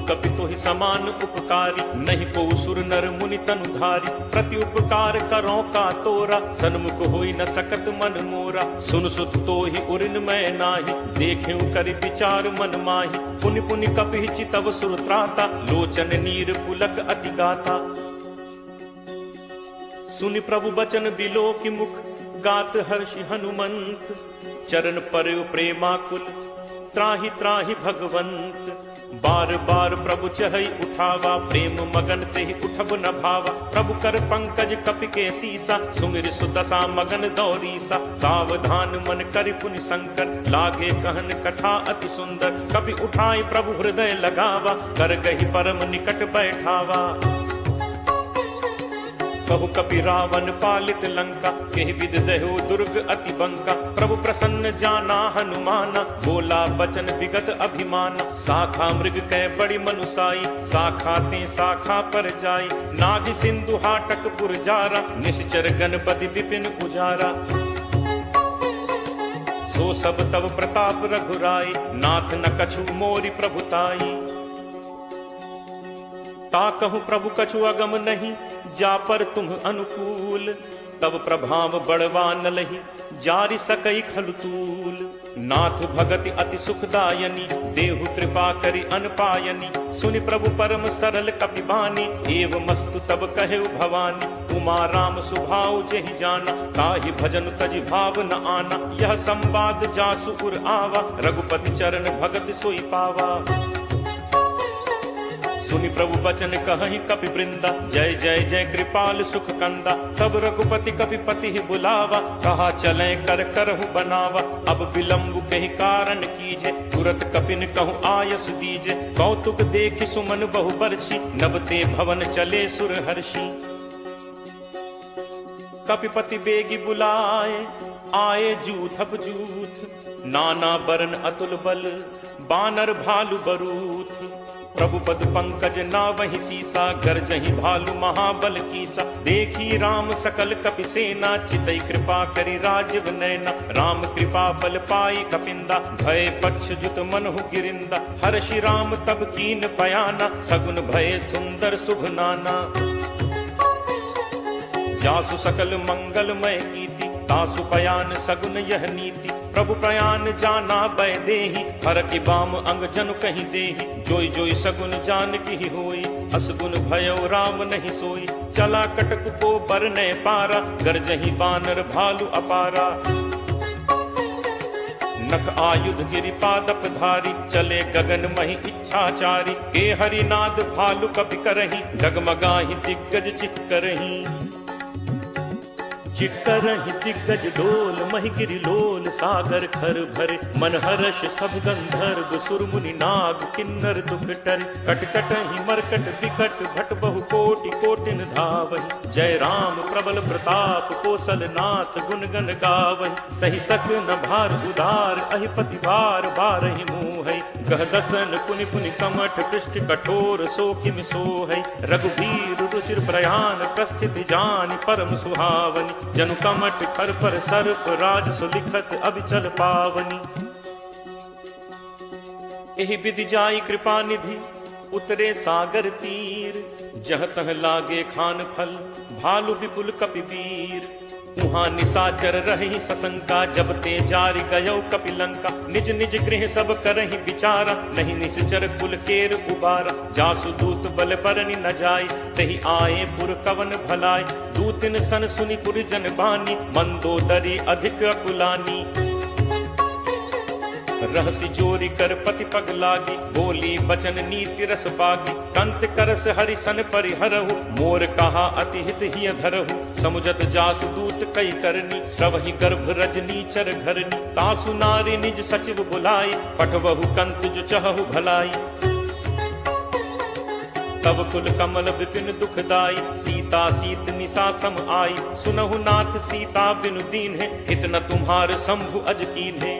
S2: कपि तोहि समान उपकारी, नहीं को सुर नर मुनि तनुधारी। प्रति उपकार करो का तोरा, सन्मुख होई न सकत मन मोरा। सुन सुत तोहि उरिन मैं नाही, देखेउ करि विचार मन माही। पुनि पुनि कपि चितव सुर त्राता, लोचन नीर पुलक अति गाता। सुनि प्रभु बचन बिलो की मुख, गात हर्षि हनुमंत। चरण पर प्रेमाकुल, त्राहि त्राहि भगवंत। बार बार प्रभु चहई उठावा, प्रेम मगन तेहि उठब न भावा। प्रभु कर पंकज कपि के सीसा, सुमिर सुदशा मगन दौरीसा। सावधान मन करि पुनि शंकर, लागे कहन कथा अति सुंदर। कपि उठाई प्रभु हृदय लगावा, कर गही परम निकट बैठावा। कहु कपि रावण पालित लंका, केहि विध दहो दुर्ग अति बंका। प्रभु प्रसन्न जाना हनुमाना, बोला बचन विगत अभिमाना। शाखा मृग कै बड़ी मनुसाई, शाखा ते शाखा पर जाई। नाभि सिंधु हाटक पुर जारा, निश्चर गणपति विपिन उजारा। सो सब तब प्रताप रघुराई, नाथ न कछु मोरि प्रभुताई। ताकहु प्रभु कछु अगम नहीं, जा पर तुम अनुकूल। तब प्रभाव बड़वा न लही, जारि सकई खलुतूल। नाथ भगति अति सुखदायनी, देहु कृपा करि अनपायनी। सुनि प्रभु परम सरल कपि बानी, एव मस्तु तब कहेउ भवानी। उमा राम सुभाउ जेहि जाना, ताहि भजन तजि भाव न आना। यह संवाद जासु उर आवा, रघुपति चरण भगत सोई पावा। सुनि प्रभु बचन कहहि कपि वृंदा, जय जय जय कृपाल सुख कंदा। तब रघुपति कपि पति बुलावा, कहा चले कर करहु बनावा। अब विलंब कहि कारण कीजे, तुरत कपिन कहु आयस दीजे। कौतुक देखि सुमन बहु बरछी, नबते भवन चले सुर हर्षि। कपिपति बेगी बुलाए, आए जूथप जूथ। नाना बरन अतुल बल, बानर भालु बरूथ। प्रभु पद पंकज नावहि सीसा, गर्जहि भालु महाबल कीसा। देखी राम सकल कपि सेना, चितई कृपा करि राजीव नैना। राम कृपा बल पाई कपिंदा, भय पक्ष जुत मनहु गिरिंदा। हर्षि राम तब कीन पयाना, सगुन भय सुंदर शुभ नाना। जासु सकल मंगलमय कीति, तासु पयान सगुन यह नीति। प्रभु प्रयान जाना बै देहि, हर की बाम अंग जनु कहीं देहि। जोई जोई सगुन जान की होई, असगुन भयो राम नहीं सोई। चला कटक को बरने पारा, गरजहि बानर भालु अपारा। नख आयुध गिरि पादप धारी, चले गगन महि इच्छाचारी। के हरिनाद भालु कपि करहि, डगमगाहि दिग्गज चित करहि। चिटकरहि दिग्गज डोल महिगिरि लोल सागर खर भरे मन हर्ष सब गंधर्व सुर मुनि नाग किन्नर दुख टरे कटकटहि मरकट विकट भट बहु कोटि कोटिन धावहि जय राम प्रबल प्रताप कौशल नाथ गुण गण गावहि सही सक न भार उदार अहिपति भार बारहि मुहै गह दसन पुनि पुनि कमठ पृष्ठ कठोर सो किम सोहै रघुबीर रुचिर प्रयाण प्रस्थित जानि परम सुहावनि जनु कमठ खर पर सर्प राज सुलिखत अभिचल पावनी एहि विधि जाई कृपा निधि उतरे सागर तीर जह तह लागे खान फल भालु विपुल कपिवीर उहाँ निशाचर रही सशंका जब ते जारि गयो कपिलंका निज निज गृह सब करहि विचारा नहीं निश्चर कुल केर उबारा जासु दूत बल बरनि न जाय तहि आए पुर कवन भलाय दूतिन सन सुनि पुर जन बानी मंदोदरी अधिक अकुलानी रहसी जोरी कर पति पग लागी बोली बचन नीति रस बागी कंत करस हरि सन परिहरहु मोर कहा अति हित हिय धरहु समुझत जासु दूत कई करनी श्रवहि गर्भ रजनी चर घरनी तासु नारी निज सचिव बुलाई पठवहु कंत जो चहु भलाई तब कुल कमल विपिन दुखदाई सीता सीत निशा सम आई सुनहु नाथ सीता बिनु दीन है हित न तुम्हार शंभु अज कीन है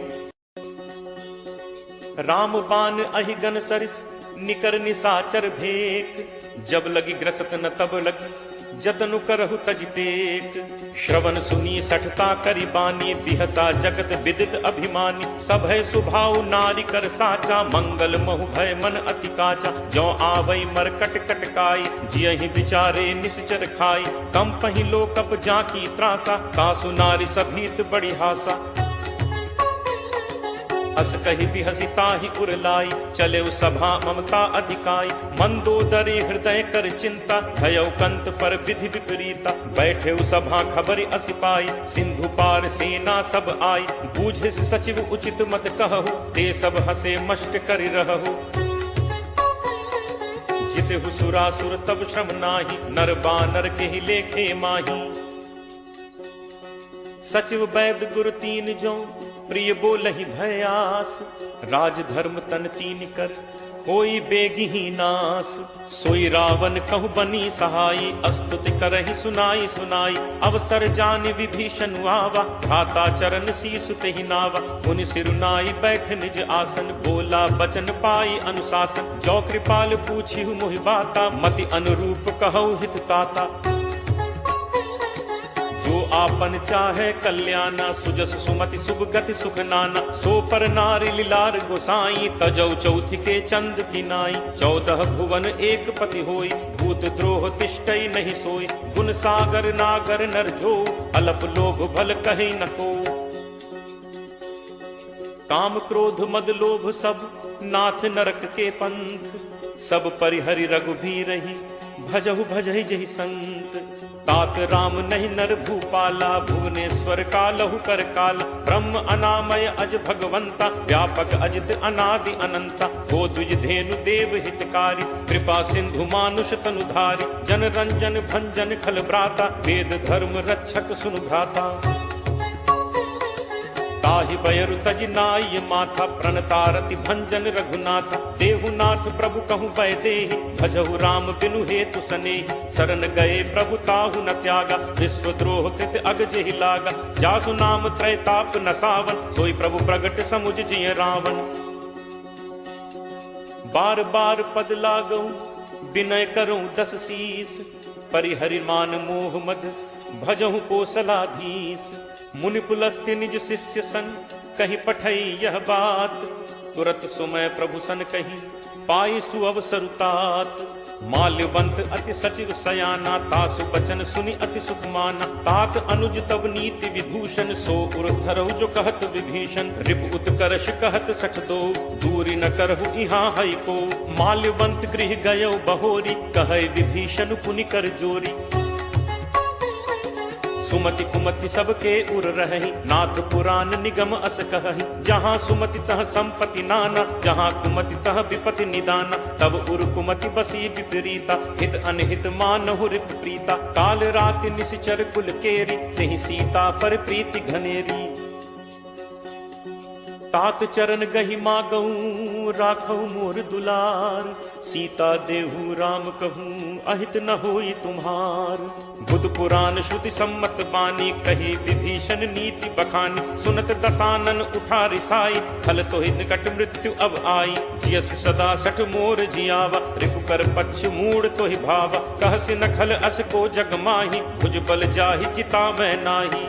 S2: राम बान अहिगन सरिस निकर निशाचर भेक जब लगी ग्रसत न तब लगी जतनु करहु तज टेक श्रवण सुनी सठता करी बानी बिहसा जगत विदित अभिमानी सभय सुभाव नारी कर साचा मंगल महु भय मन अति काचा जो आवई मरकट कटकाई जियहि विचारे निश्चर खाई कम पहि लोकप जाकी त्रासा कासु नारी सभीत बड़ी हासा अस कही बिहसी ताहि उरलाई चले सभा ममता अधिकाई मंदोदरी हृदय कर चिंता भयउ कंत पर विधि विपरीता बैठे सभा खबरि असिपाई सिंधु पार सेना सब आई बूझिस सचिव उचित मत कहु ते सब हसे मष्ट करि रहु जितहु सुरासुर तब श्रम नाही नर बानर के ही लेखे माही सचिव वैद गुरु तीन जो प्रिय बोलहि भयास राज धर्म तन तीन कर कोई बेगी ही नास सोई रावण कहु बनी सहाई अस्तुति करहि सुनाई सुनाई अवसर जानि विभीषण आवा भ्राता चरण शीसु तेहि नावा मुनि सिरुनाई बैठ निज आसन बोला बचन पाई अनुशासन जो कृपाल पूछिहु मोहि बाता मति अनुरूप कहु हित ताता जो आपन चाहे कल्याणा सुजस सुमति शुभ गति सुख नाना सो पर नारी लीलार गोसाई तजौ चौथि के चंद की नाई 14 भुवन एक पति होई भूत द्रोह तिष्ठई नहीं सोई गुण सागर नागर नर जो अलप लोभ भल कहि न को काम क्रोध मद लोभ सब नाथ नरक के पंथ सब परिहरि रघुबीर रही भजहु भजहि जहि संत तात राम नहीं नर भूपाला भुवनेश्वर कालहु कर काला ब्रह्म अनामय अज भगवंता व्यापक अजित अनादि अनंता गो द्विज धेनु देव हितकारी कृपा सिंधु मानुष तनुधारी जन रंजन भंजन खल भ्राता वेद धर्म रक्षक सुनु भ्राता ताहि बयरु तज नाय माथा प्रणतारति भंजन रघुनाथा देहुनाथ प्रभु कहु बय देहि भजहु राम बिनु हेतु सनेहि शरण गए प्रभु ताहु न त्यागा विश्वद्रोह कृत अग जेहि लागा जासु नाम त्रैताप न सावन सोई प्रभु प्रगट समुझ जिय रावण बार बार पद लागऊ विनय करऊं 10 शीस परिहरि मान मोह मद भजहु कोसलाधीश मुनि पुलस्त्य निज शिष्य सन कही पठई यह बात तुरत सुमय प्रभु सन कही पाई सुअवसरुतात माल्यवंत अति सचिव सयाना तासु बचन सुनि अति सुख माना तात अनुज तब नीति विभूषण सो उर्धरहु जो कहत विभीषण रिप उत्कर्ष कहत सठ दो दूरी न करहु इहाँ हई को माल्यवंत गृह गयो बहोरी कहै विभीषण पुनि कर जोरी सुमति कुमति सबके उर रही, नाथ पुराण निगम अस कहहि। जहाँ सुमति तह संपत्ति नाना, जहाँ कुमति तह विपति निदाना। तब उर कुमति बसी विपरीता, हित अनहित मानहु रिप प्रीता। काल राति निश्चर कुल केरी, तेहि सीता पर प्रीति घनेरी। तात चरण गहि मागऊ, राखऊ मोर दुलार। सीता देहु राम कहूँ, अहित न होई तुम्हार। बुध पुराण श्रुति सम्मत बानी, कही विभीषण नीति बखानी। सुनत दसानन उठा रिसाई, खल तो निकट मृत्यु अब आई। जियस सदा सठ मोर जियावा, रिपु कर पक्ष मूड तो ही भावा। कहसि न खल अस को जग माही, भुज बल जाहि चिता मैं नाही।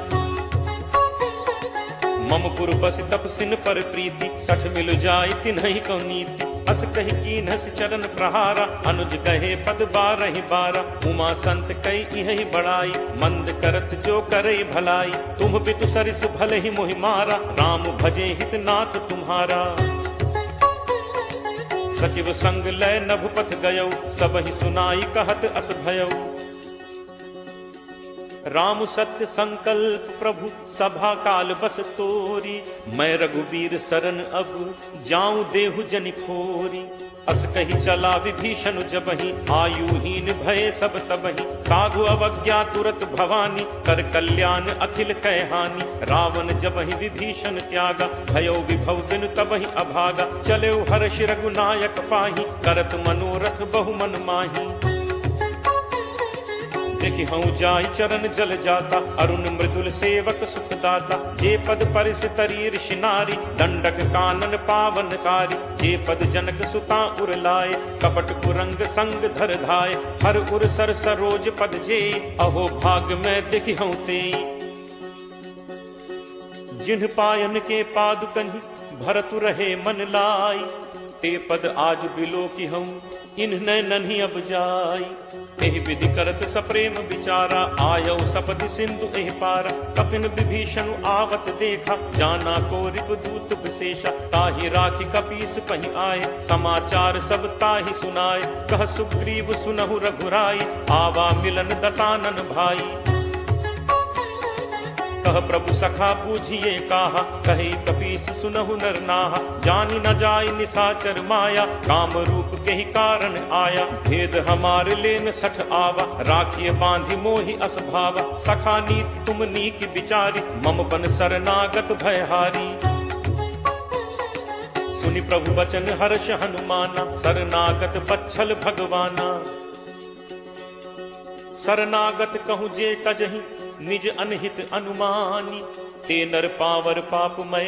S2: मम पुर बस तपसिन पर प्रीति, सठ मिल जाय तिन्हि को नीति। अस कहि कीन्हस चरण प्रहारा, अनुज कहे पद बारहि बारा। उमा संत कई इहि बड़ाई, मंद करत जो करे भलाई। तुम पितु सरिस भले ही मोहि मारा, राम भजे हित नाथ तुम्हारा। सचिव संग लय नभुपथ गयौ, सबहि सुनाई कहत अस भयौ। राम सत्य संकल्प प्रभु, सभा काल बस तोरी। मैं रघुवीर शरण अब, जाऊं देहु जनि खोरी। अस कही चला विभीषण जबहि, आयुहीन भय सब तबहि। साधु अवज्ञा तुरत भवानी, कर कल्याण अखिल कह हानि। रावण जबहि विभीषण त्यागा, भयो विभव बिनु तबहि अभागा। चले हर्ष रघुनायक पाही, करत मनोरथ बहु मन माही। देखि हूँ जाई चरण जल जाता, अरुण मृदुल सेवक सुखदाता। जे पद परिस तरी ऋषि नारी, दंडक कानन पावनकारी। जे पद जनक सुता उर लाए, कपट कुरंग संग धर धाय। हर उर सर सरोज पद जे, अहो भाग में देखि हूँ ते। जिन्ह पायन के पादुकहि, भरतु रहे मन लाई। ते पद आज बिलो की हूँ, इन्ह नन्ही अब जाई। एहि विधि करत सप्रेम विचारा, आयौ सपति सिंधु एहि पारा। कपिन विभीषण आवत देखा, जाना को रिपुदूत विशेषा। ताहि राखी कपीस पहि आए, समाचार सब ताहि सुनाए। कह सुग्रीव सुनहु रघुराई, आवा मिलन दसानन भाई। कह प्रभु सखा बूझिए काहा, कहे कपीस सुनहु नर नाहा। जानी न जाय निसाचर माया, काम रूप के ही कारण आया। भेद हमार लेन सठ आवा, राखिए बांधि मोहि अस भावा। सखा नीत तुम नीक विचारी, मम बन शरणागत भयहारी। सुनि प्रभु वचन हर्ष हनुमाना, शरणागत बच्छल भगवाना। शरणागत कहूँ जे तजहि, निज अनहित अनुमानी। ते नर पावर पापमय,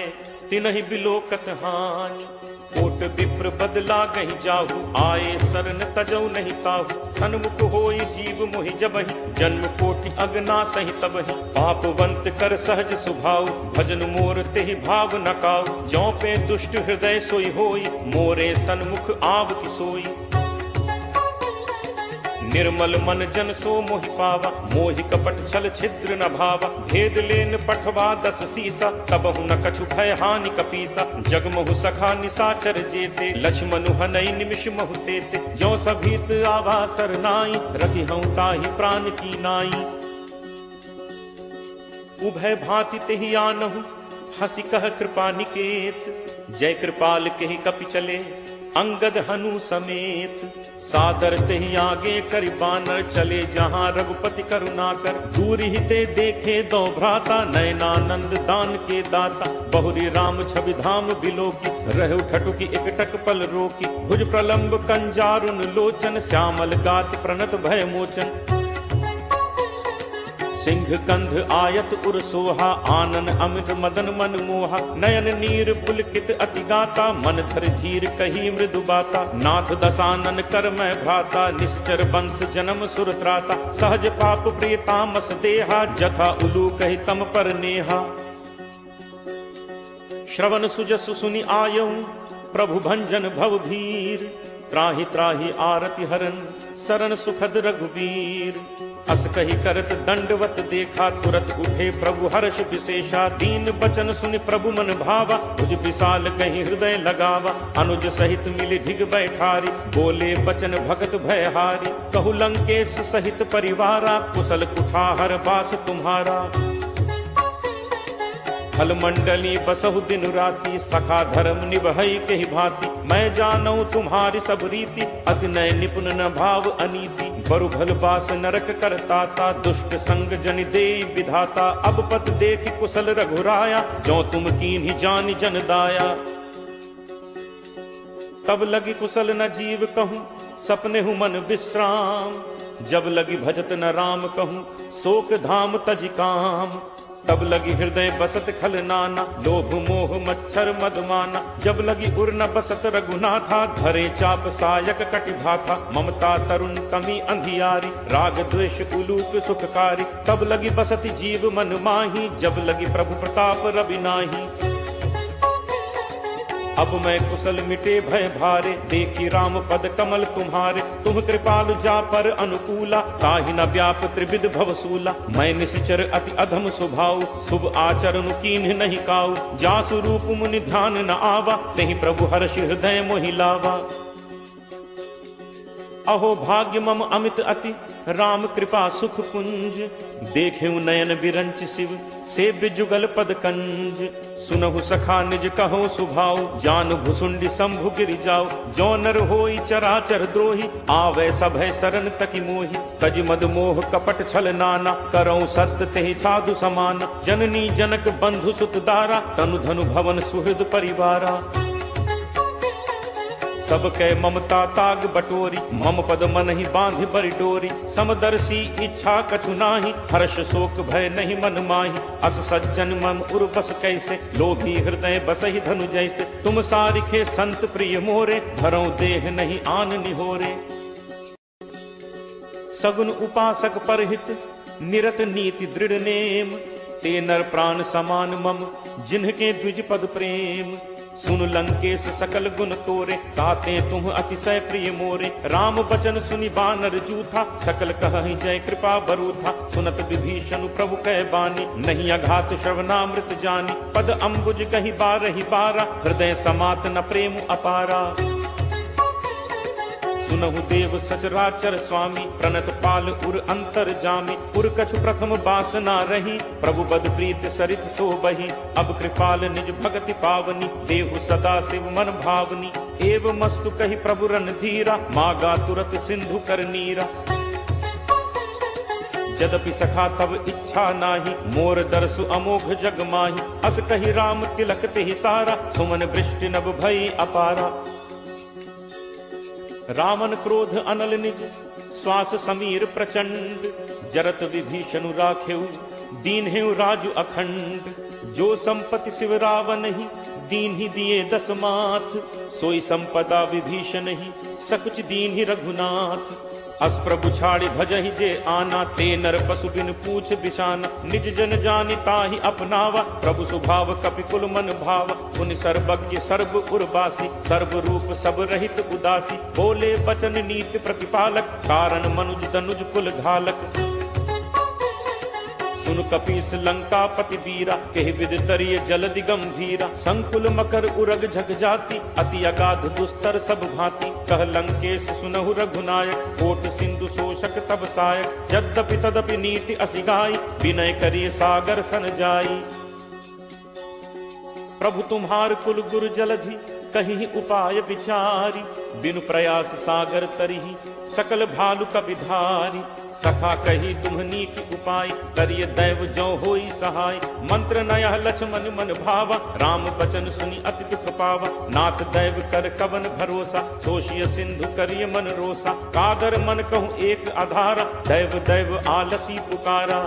S2: तिनहि बिलोकत हानि। कोट विप्र बदला गहि जाहु, आए शरण तजौ नहीं ताहु। सन्मुख होई जीव मोहि जबहि, जन्म कोटि अगना सहि तबहि। पापवंत कर सहज सुभाव, भजन मोर तेहि भाव न काऊ। ज्यों पे दुष्ट हृदय सोई होई, मोरे सन्मुख आव की सोई। निर्मल मन जन सो मोहि पावा, मोहि कपट छल छिद्र न भावा। भेद लेन पठवा 10 सीसा, तबहु न कछु भय हानि कपीसा। जगमहु सखा निसाचर जेते, लक्ष्मणु हनई निमिष महु तेते। ज्यों सभीत आवा सरनाई, रखि हूँ ताहि प्राण की नाई। उभय भांति तेहि आनहु, हंसी कह कृपा निकेत। जय कृपाल केहि कपि चले, अंगद हनु समेत। सादर तेहि आगे करि बानर, चले जहाँ रघुपति करुणा कर। दूर ही ते देखे दो भ्राता, नयनानंद दान के दाता। बहुरी राम छवि धाम बिलोकी, रहु ठटुकी एकटक पल रोकी। भुज प्रलंब कंजारुन लोचन, श्यामल गात प्रणत भय मोचन। सिंह कंध आयत उर सोहा, आनन अमित मदन मन मोहा। नयन नीर पुलकित अति गाता, मन धर धीर कही मृदु बाता। नाथ दसानन कर मैं भ्राता, निश्चर वंश जन्म सुर त्राता। सहज पाप प्रिय तामस देहा, जथा उलू कही तम पर नेहा। श्रवण सुजसु सुनि आयऊ, प्रभु भंजन भव भीर। त्राहि त्राहि आरति हरन, शरण सुखद रघुवीर। अस कही करत दंडवत देखा, तुरत उठे प्रभु हर्ष विशेषा। दीन बचन सुनि प्रभु मन भावा, तुझ विशाल कहीं हृदय लगावा। अनुज सहित मिली ढिग बैठारी, बोले बचन भगत भयहारी। कहु लंकेश सहित परिवारा, कुशल कुठार बास तुम्हारा। फल मंडली बसहु दिन राति, सखा धर्म निभई के ही भांति। मैं जानऊ तुम्हारी सब रीति, अति नय निपुण न भाव अनीति। बरु भल बास नरक करताता, दुष्ट संग जन दे विधाता। अब पत देख कुशल रघुराया, जो तुम कीन्ही जान जन दाया। तब लगी कुशल न जीव कहूँ, सपने हूँ मन विश्राम। जब लगी भजत न राम कहूँ, शोक धाम तज काम। तब लगी हृदय बसत खल नाना, लोभ मोह मच्छर मदमाना। जब लगी उर न बसत रघुनाथा, धरे चाप सायक कटिभाथा। ममता तरुण तमी अंधियारी, राग द्वेष उलूक सुखकारी। तब लगी बसत जीव मन माही, जब लगी प्रभु प्रताप रवि नाही। अब मैं कुशल मिटे भय भारे, देखी राम पद कमल तुम्हारे। तुम कृपालु जा पर अनुकूला, ताहि न व्याप त्रिविध भवसूला। मैं निश्चर अति अधम स्वभाव, शुभ आचरण कीन्ह नहीं काऊ। जासु रूप मुनि ध्यान न आवा, नहीं प्रभु हर्ष हृदय मोहि लावा। अहो भाग्य मम अमित अति, राम कृपा सुख पुंज। देखेऊ नयन बिरंच शिव, सेव्य जुगल पद कंज। सुनहु सखा निज कहो सुभाव, जान भुसुंडी शंभु गिरि जाओ। जो नर होई चराचर द्रोही, आवे सभय शरण तकी मोहि। तज मद मोह कपट छल नाना, करऊं सत्य तेहि साधु समान। जननी जनक बंधु सुत दारा, तनु धनु भवन सुहृद परिवारा। सब कै ममता ताग बटोरी, मम पद मन ही बांध बरि डोरी। समदर्शी इच्छा कछु नाही, हर्ष शोक भय नहीं मन माही। अस सज्जन मम उर बस कैसे, लोभी हृदय बसहि धनु जैसे। तुम सारिखे संत प्रिय मोरे, धरऊं देह नहीं आन निहोरे। सगुन उपासक परहित, निरत नीति दृढ़ नेम। ते नर प्राण समान मम, जिन्हके द्विज पद प्रेम। सुन लंकेश सकल गुण तोरे, ताते तुम अतिशय प्रिय मोरे। राम बचन सुनि बानर जूथा, सकल कहहि जय कृपा बरूथा। सुनत विभीषण प्रभु कह बानी, नहीं अघात श्रवणामृत जानी। पद अम्बुज कहि बारहि बारा, हृदय समात न प्रेम अपारा। सुनहु देव सचराचर स्वामी, प्रणत पाल उर अंतर जामी। उर कछु प्रथम बासना रही, प्रभु बद प्रीत सरित सो बही। अब कृपाल निज भगति पावनी, देहु सदा शिव मन भावनी। एव मस्तु कहि प्रभु रन धीरा, मागा तुरत सिंधु कर नीरा। यद्यपि सखा तब इच्छा नाही, मोर दर्शु अमोघ जग माही। अस कहि राम तिलक तेहि सारा, सुमन वृष्टि नभ भई अपारा। रावण क्रोध अनल निज, श्वास समीर प्रचंड। जरत विभीषण राखेऊ, दीन हेउ राजु अखंड। जो संपत्ति शिव रावण ही, दीन ही दिए दस माथ। सोई संपदा विभीषण ही, सकुच दीन ही रघुनाथ। अस प्रभु छाड़ि भजहि जे आना, ते नर पशु बिन पूछ बिशाना। निज जन जानि ताहि अपनावा, प्रभु स्वभाव कपि कुल मन भावा। पुनि सर्वज्ञ सर्व उर्वासी, सर्व रूप सब रहित उदासी। बोले बचन नीति प्रतिपालक, कारण मनुज तनुज कुल घालक। सुन कपीस लंका पति वीरा, केहि विद तरिय जलदि गंभीरा। संकुल मकर उरग झग जाति, अति अगाध दुस्तर सब भांति। कह लंकेश सुनहु रघुनायक, कोट सिंधु शोषक तब सायक। यद्यपि तदपि नीति असिगाई, विनय करिय सागर सन जाई। प्रभु तुम्हार कुल गुरु जलधि, कहीं उपाय विचारी। बिनु प्रयास सागर तरिहि, सकल भालु कपिधारी। सखा कही तुम्हनी की उपाय, करिय दैव जो होई सहाय। मंत्र नया लक्ष्मण मन भावा, राम बचन सुनि अति दुख पावा। नाथ दैव कर कवन भरोसा, सोशिय सिंधु करिय मन रोसा। कागर मन कहूँ एक आधारा, दैव दैव आलसी पुकारा।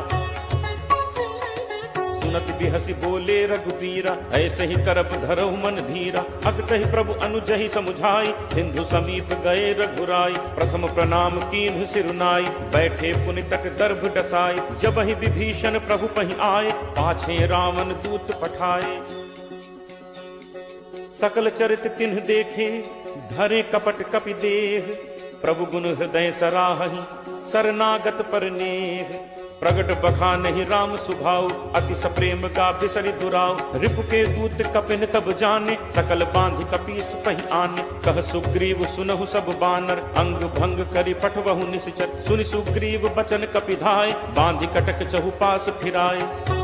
S2: सुनत बिहसी बोले रघुबीरा, ऐसे ही करप धरहु मन धीरा। अस कहि प्रभु अनुजहि समुझाई, सिंधु समीप गए रघुराई। प्रथम प्रणाम कीन्ह सिरुनाई, बैठे पुनि तक दर्भ डसाई। जब ही विभीषण प्रभु पहि आए, पाछे रावण दूत पठाए। सकल चरित तिन्ह देखे, धरे कपट कपि देह। प्रभु गुण हृदय सराहि, शरणागत पर नेह। प्रगट बखा नहीं राम सुभाव, अति सप्रेम का बिसरि दुराव। रिपु के दूत कपिन तब जाने, सकल बांधि कपीस पहि आने। कह सुग्रीव सुनहु सब बानर, अंग भंग करि पठवहु निश्चर। सुनि सुग्रीव बचन कपिधाय, बांधि कटक चहु पास फिराए।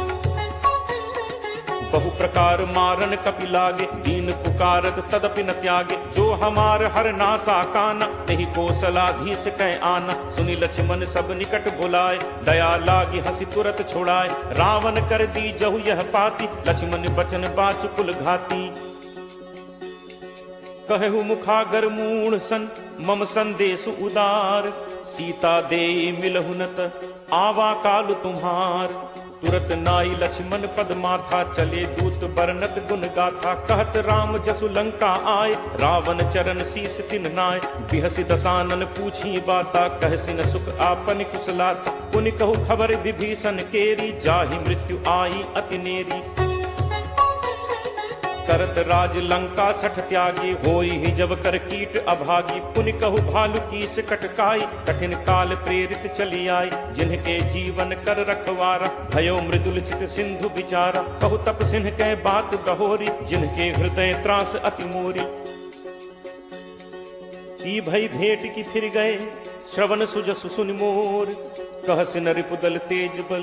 S2: बहु प्रकार मारन कपि लागे, दीन पुकारत तदपि न त्यागे। जो हमार हर नासा काना, तेहि कौशलाधीश कै आना। सुनि लक्ष्मण सब निकट बुलाए, दया लागी हंसी तुरत छुड़ाए। रावण कर दी जहु यह पाती, लक्ष्मण बचन बाच कुल घाती। कहु मुखागर मूढ़ सन, मम संदेश उदार। सीता दे मिलहु नत, आवा काल तुम्हार। तुरत नाई लक्ष्मण पद माथा, चले दूत बरनत गुण गाथा। कहत राम जसु लंका आए, रावण चरण शीस तिन नाय। बिहसि दसानन पूछी बाता, कहसिन सुख आपन कुशलाता। पुनि कहु खबर विभीषण केरी, जाहि मृत्यु आई अति नेरी। करत राज लंका सठ त्यागी, होई ही जब कर कीट अभागी। पुनि कहु भालु कीस कटकाई, कठिन काल प्रेरित चली आई। जिनके जीवन कर रखवारा, भयो मृदुल चित सिंधु विचारा। कहु तप सिंह कै बात बहोरी, जिनके हृदय त्रास अति मोरी। की भई भेंट की फिर गए, श्रवण सुजसु सुनि मोर। कहसिन रिपुदल तेज बल,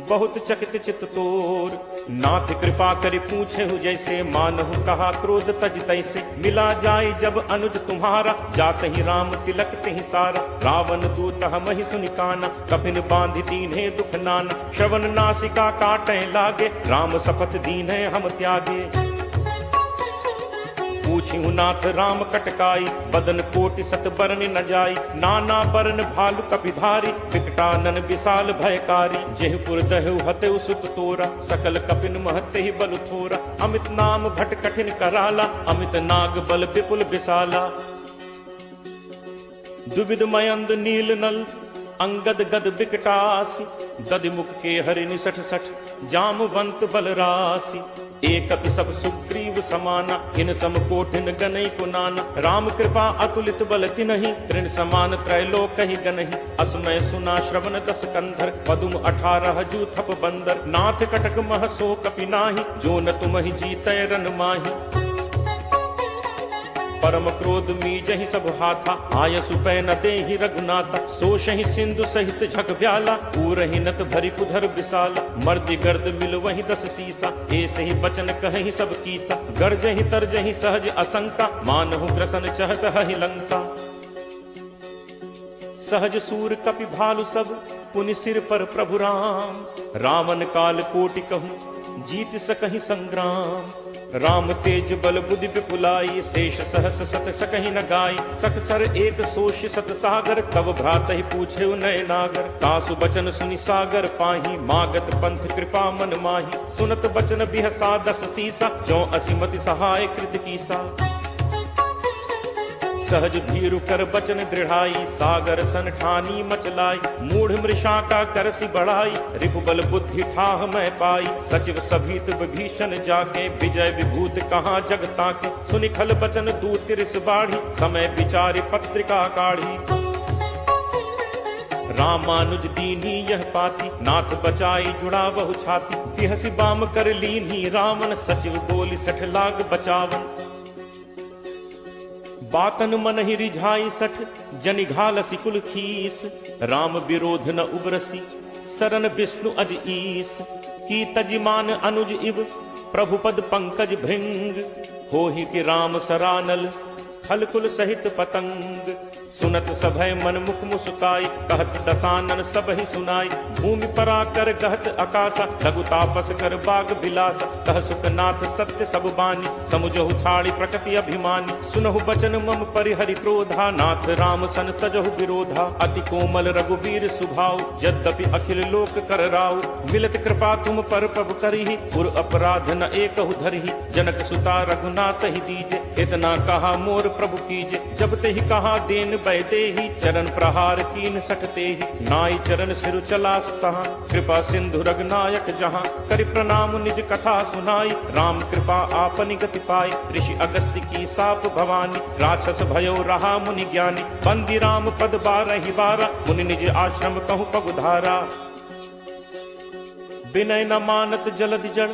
S2: बहुत चकित चित तोर। नाथ कृपा करि पूछे हु जैसे, मानहु कहा क्रोध तज तैसे। मिला जाय जब अनुज तुम्हारा, जात ही राम तिलक तिहि सारा। रावण दूत हमहि सुनि काना, कपिन बांधि दीन्हे दुख नाना। श्रवण नासिका काटै लागे, राम शपथ दीन्हे हम त्यागे। पूछिहु नाथ राम कटकाई, बदन कोटि सत बरन न जाई। नाना बरन भालु कपिधारी, विकटानन विशाल भयकारी। जेहपुर दहु हतेउ सुत तोरा, सकल कपिन महते ही बल थोरा। अमित नाम भट कठिन कराला, अमित नाग बल विपुल विशाला। दुविध मयंद नील नल, अंगद गद विकटासी। दधिमुख के हरि निसठ सठ, जामवंत बल राशि। एकत सब सुग्रीव समाना, इन सम कोठिन गनई को नाना। राम कृपा अतुलित बल तिनहि, तृण समान त्रैलोक ही गनहि। असमय सुना श्रवण दस कंधर, पदुम 18 जू थप बंदर। नाथ कटक मह सो कपि नाही, जो न तुमहि जीतै रन माही। परम क्रोध मीजहि सब हाथा, आयसु पै न देहि रघुनाथा। सोषहि सिंधु सहित झक ब्याला, पूरहि नत भरि कुधर विशाला। मर्दि गर्द मिल वहि 10 सीसा, ऐसे ही बचन कहहि सब कीसा। गर्जहि तरजहि सहज असंका, मानहु ग्रसन चहत हहि लंका। सहज सूर कपि भालु सब, पुनि सिर पर प्रभु राम। रावण काल कोटि कहूँ, जीत सकहि संग्राम। राम तेज बल बुद्धि विपुलाई, शेष सहस सत सकहि न गाई। सकसर एक सोष सत सागर, तब भ्रात ही पूछे नय नागर। तासु बचन सुनि सागर पाही, मागत पंथ कृपा मन माही। सुनत बचन बिहसा 10 सीसा, जो असिमति सहाय कृत कीसा। सहज भीरु कर बचन दृढ़ाई, सागर सन ठानी मचलाई। मूढ़ मृषा का करसी बढ़ाई, रिपुबल बुद्धि ठाह मैं पाई। सचिव सभीत विभीषण जाके, विजय विभूत कहाँ जगता के। सुनि खल बचन दूत तिरिस बाढ़ी, समय विचारि पत्रिका काढ़ी। रामानुज दीनी यह पाती, नाथ बचाई जुड़ा बहु छाती। बिहसि बाम कर लीन्ही रावण, सचिव बोली 60 लाग बचावन। बातन मन ही रिझाई 60, जनि घालसी कुल खीस। राम विरोध न उबरसी, सरन विष्णु अज ईस। की तजिमान अनुज इव, प्रभु पद पंकज भृंग। होहि कि राम सरानल, खल कुल सहित पतंग। सुनत सभय मन मुख मुस्काई, कहत दसानन सब ही सुनाई। भूमि परा कर गहत आकाशा, लघु तापस कर बाग बिलासा। कह सुखनाथ सत्य सब बानी, समुझहु छाड़ी प्रकृति अभिमानी। सुनहु बचन मम परिहरि क्रोधा, नाथ राम सन तजहु विरोधा। अति कोमल रघुवीर सुभाव, यद्यपि अखिल लोक कर राव। मिलत कृपा तुम पर प्रभु करिहि, पुर अपराध न एकहु धरिहि। जनक सुता रघुनाथ ही दीजे, इतना कहा मोर प्रभु कीजे। जब ते ही कहा देन कीन बैदे ही, चरण प्रहार कीन सटते ही। नाई चरण सिर चलास तहाँ, कृपा सिंधु रघुनायक जहाँ। करि प्रणाम निज कथा सुनाई, राम कृपा आपनि गति पाई। ऋषि अगस्त्य की साप भवानी, राक्षस भयो रहा मुनि ज्ञानी। बंदी राम पद 12 बारा, मुनि निज आश्रम कहूँ पगुधारा। विनय न मानत जलधि जड़,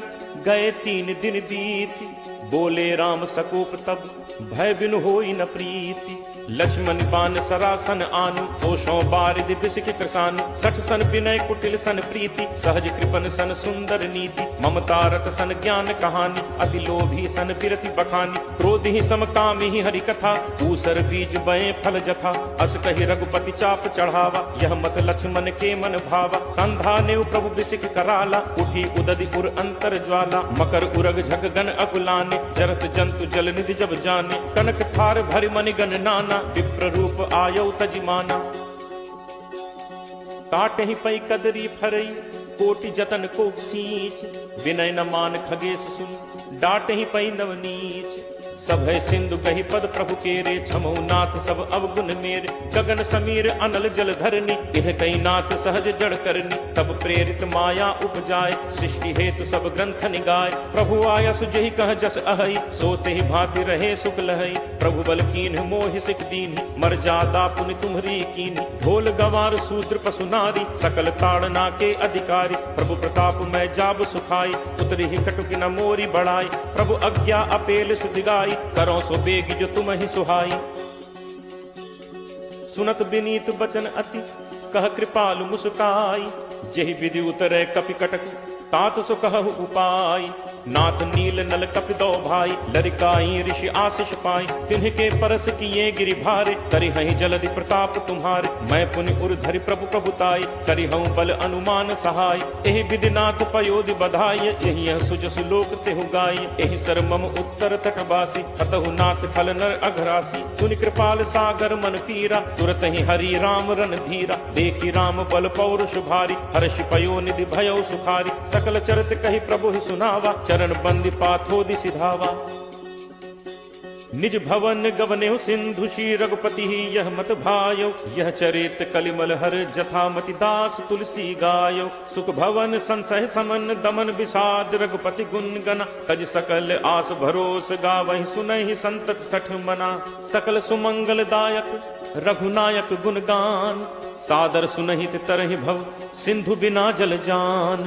S2: गए 3 दिन बीत। बोले राम सकोप तब, भय बिनु होई न प्रीति। लक्ष्मण बान सरासन आनु, होशों बारिद बिसिक कृसानु। 60 सन विनय कुटिल सन प्रीति, सहज कृपन सन सुंदर नीति। ममता रत सन ज्ञान कहानी, अति लोभी सन बिरति बखानी। क्रोध ही समकामी ही हरि कथा, ऊसर बीज बए फल जथा। अस कहि रघुपति चाप चढ़ावा, यह मत लक्ष्मण के मन भावा। संधा नेव प्रभु बिसिक कराला, उठी उदधि उर अंतर ज्वाला। मकर उरग झग गन अकुलाने, जरत जंतु जल निधि जब जाने। कनक थार भरि मनि गण नाना, विप्र रूप आयो तजिमाना। काटे ही पई कदरी फरई, कोटि जतन को सींच। विनय न मान खगेश सुन, डाटे ही पई नवनीच। सब है सिंधु कही पद प्रभु केरे, छमो नाथ सब अवगुण मेरे। गगन समीर अनल जल धरनी, इह कई नाथ सहज जड़ करनी। तब प्रेरित माया उपजाए, सृष्टि हेतु सब ग्रंथ निगाए। प्रभु आया सुजहि कह जस अहई, सोते ही भांति रहे सुख लहई। प्रभु बल कीन मोहि सिख दीन्ही, मर्यादा पुनि तुम्हरी कीन्ही। ढोल गवार शूद्र पशु नारी, सकल ताड़ना के अधिकारी। प्रभु प्रताप मैं जाब सुखाई, उतरी ही कटुक न मोरी बढ़ाई। प्रभु आज्ञा अपेल सुधिगाई, करो सो बेग जो तुम ही सुहाई। सुनत विनीत बचन अति, कह कृपालु मुस्काई। जेहि विधि उतरे कपि कटक, तात सो कहु उपाय। नाथ नील नल कपि दो भाई, लरिकाई ऋषि आशीष पाई। तिन्ह परस किए गिरि भारे, करिहहि जलधि प्रताप तुम्हारे। मैं पुनि उर धरि प्रभु प्रभुताई, करिहऊँ बल अनुमान सहाय। एहि विधि नाथ पयोधि बधाई, यही यह सुजसु लोक तेहु गाई। एहि सर मम उत्तर तटवासी, हतहु नाथ खल नर अघरासी। सुनि कृपाल सागर मन पीरा, तुरत ही हरि राम रन धीरा। देखी राम बल पौरुष भारी, हर्ष पयो निधि भयो सुखारी। सकल चरित कही प्रभु ही सुनावा, चरण बंदी पाथोदि सिधावा। निज भवन गवनेहु सिंधु श्री रघुपति ही यह मत भायो। यह चरित कलिमल हर जथामति दास तुलसी गायो। सुख भवन संसह समन दमन विषाद, रघुपति गुण गना। तज सकल आस भरोस गावहि, सुनहि संतत सठ मना। सकल सुमंगल दायक रघुनायक गुण गान, सादर सुनहि तरहि भव, सिंधु बिना जल जान।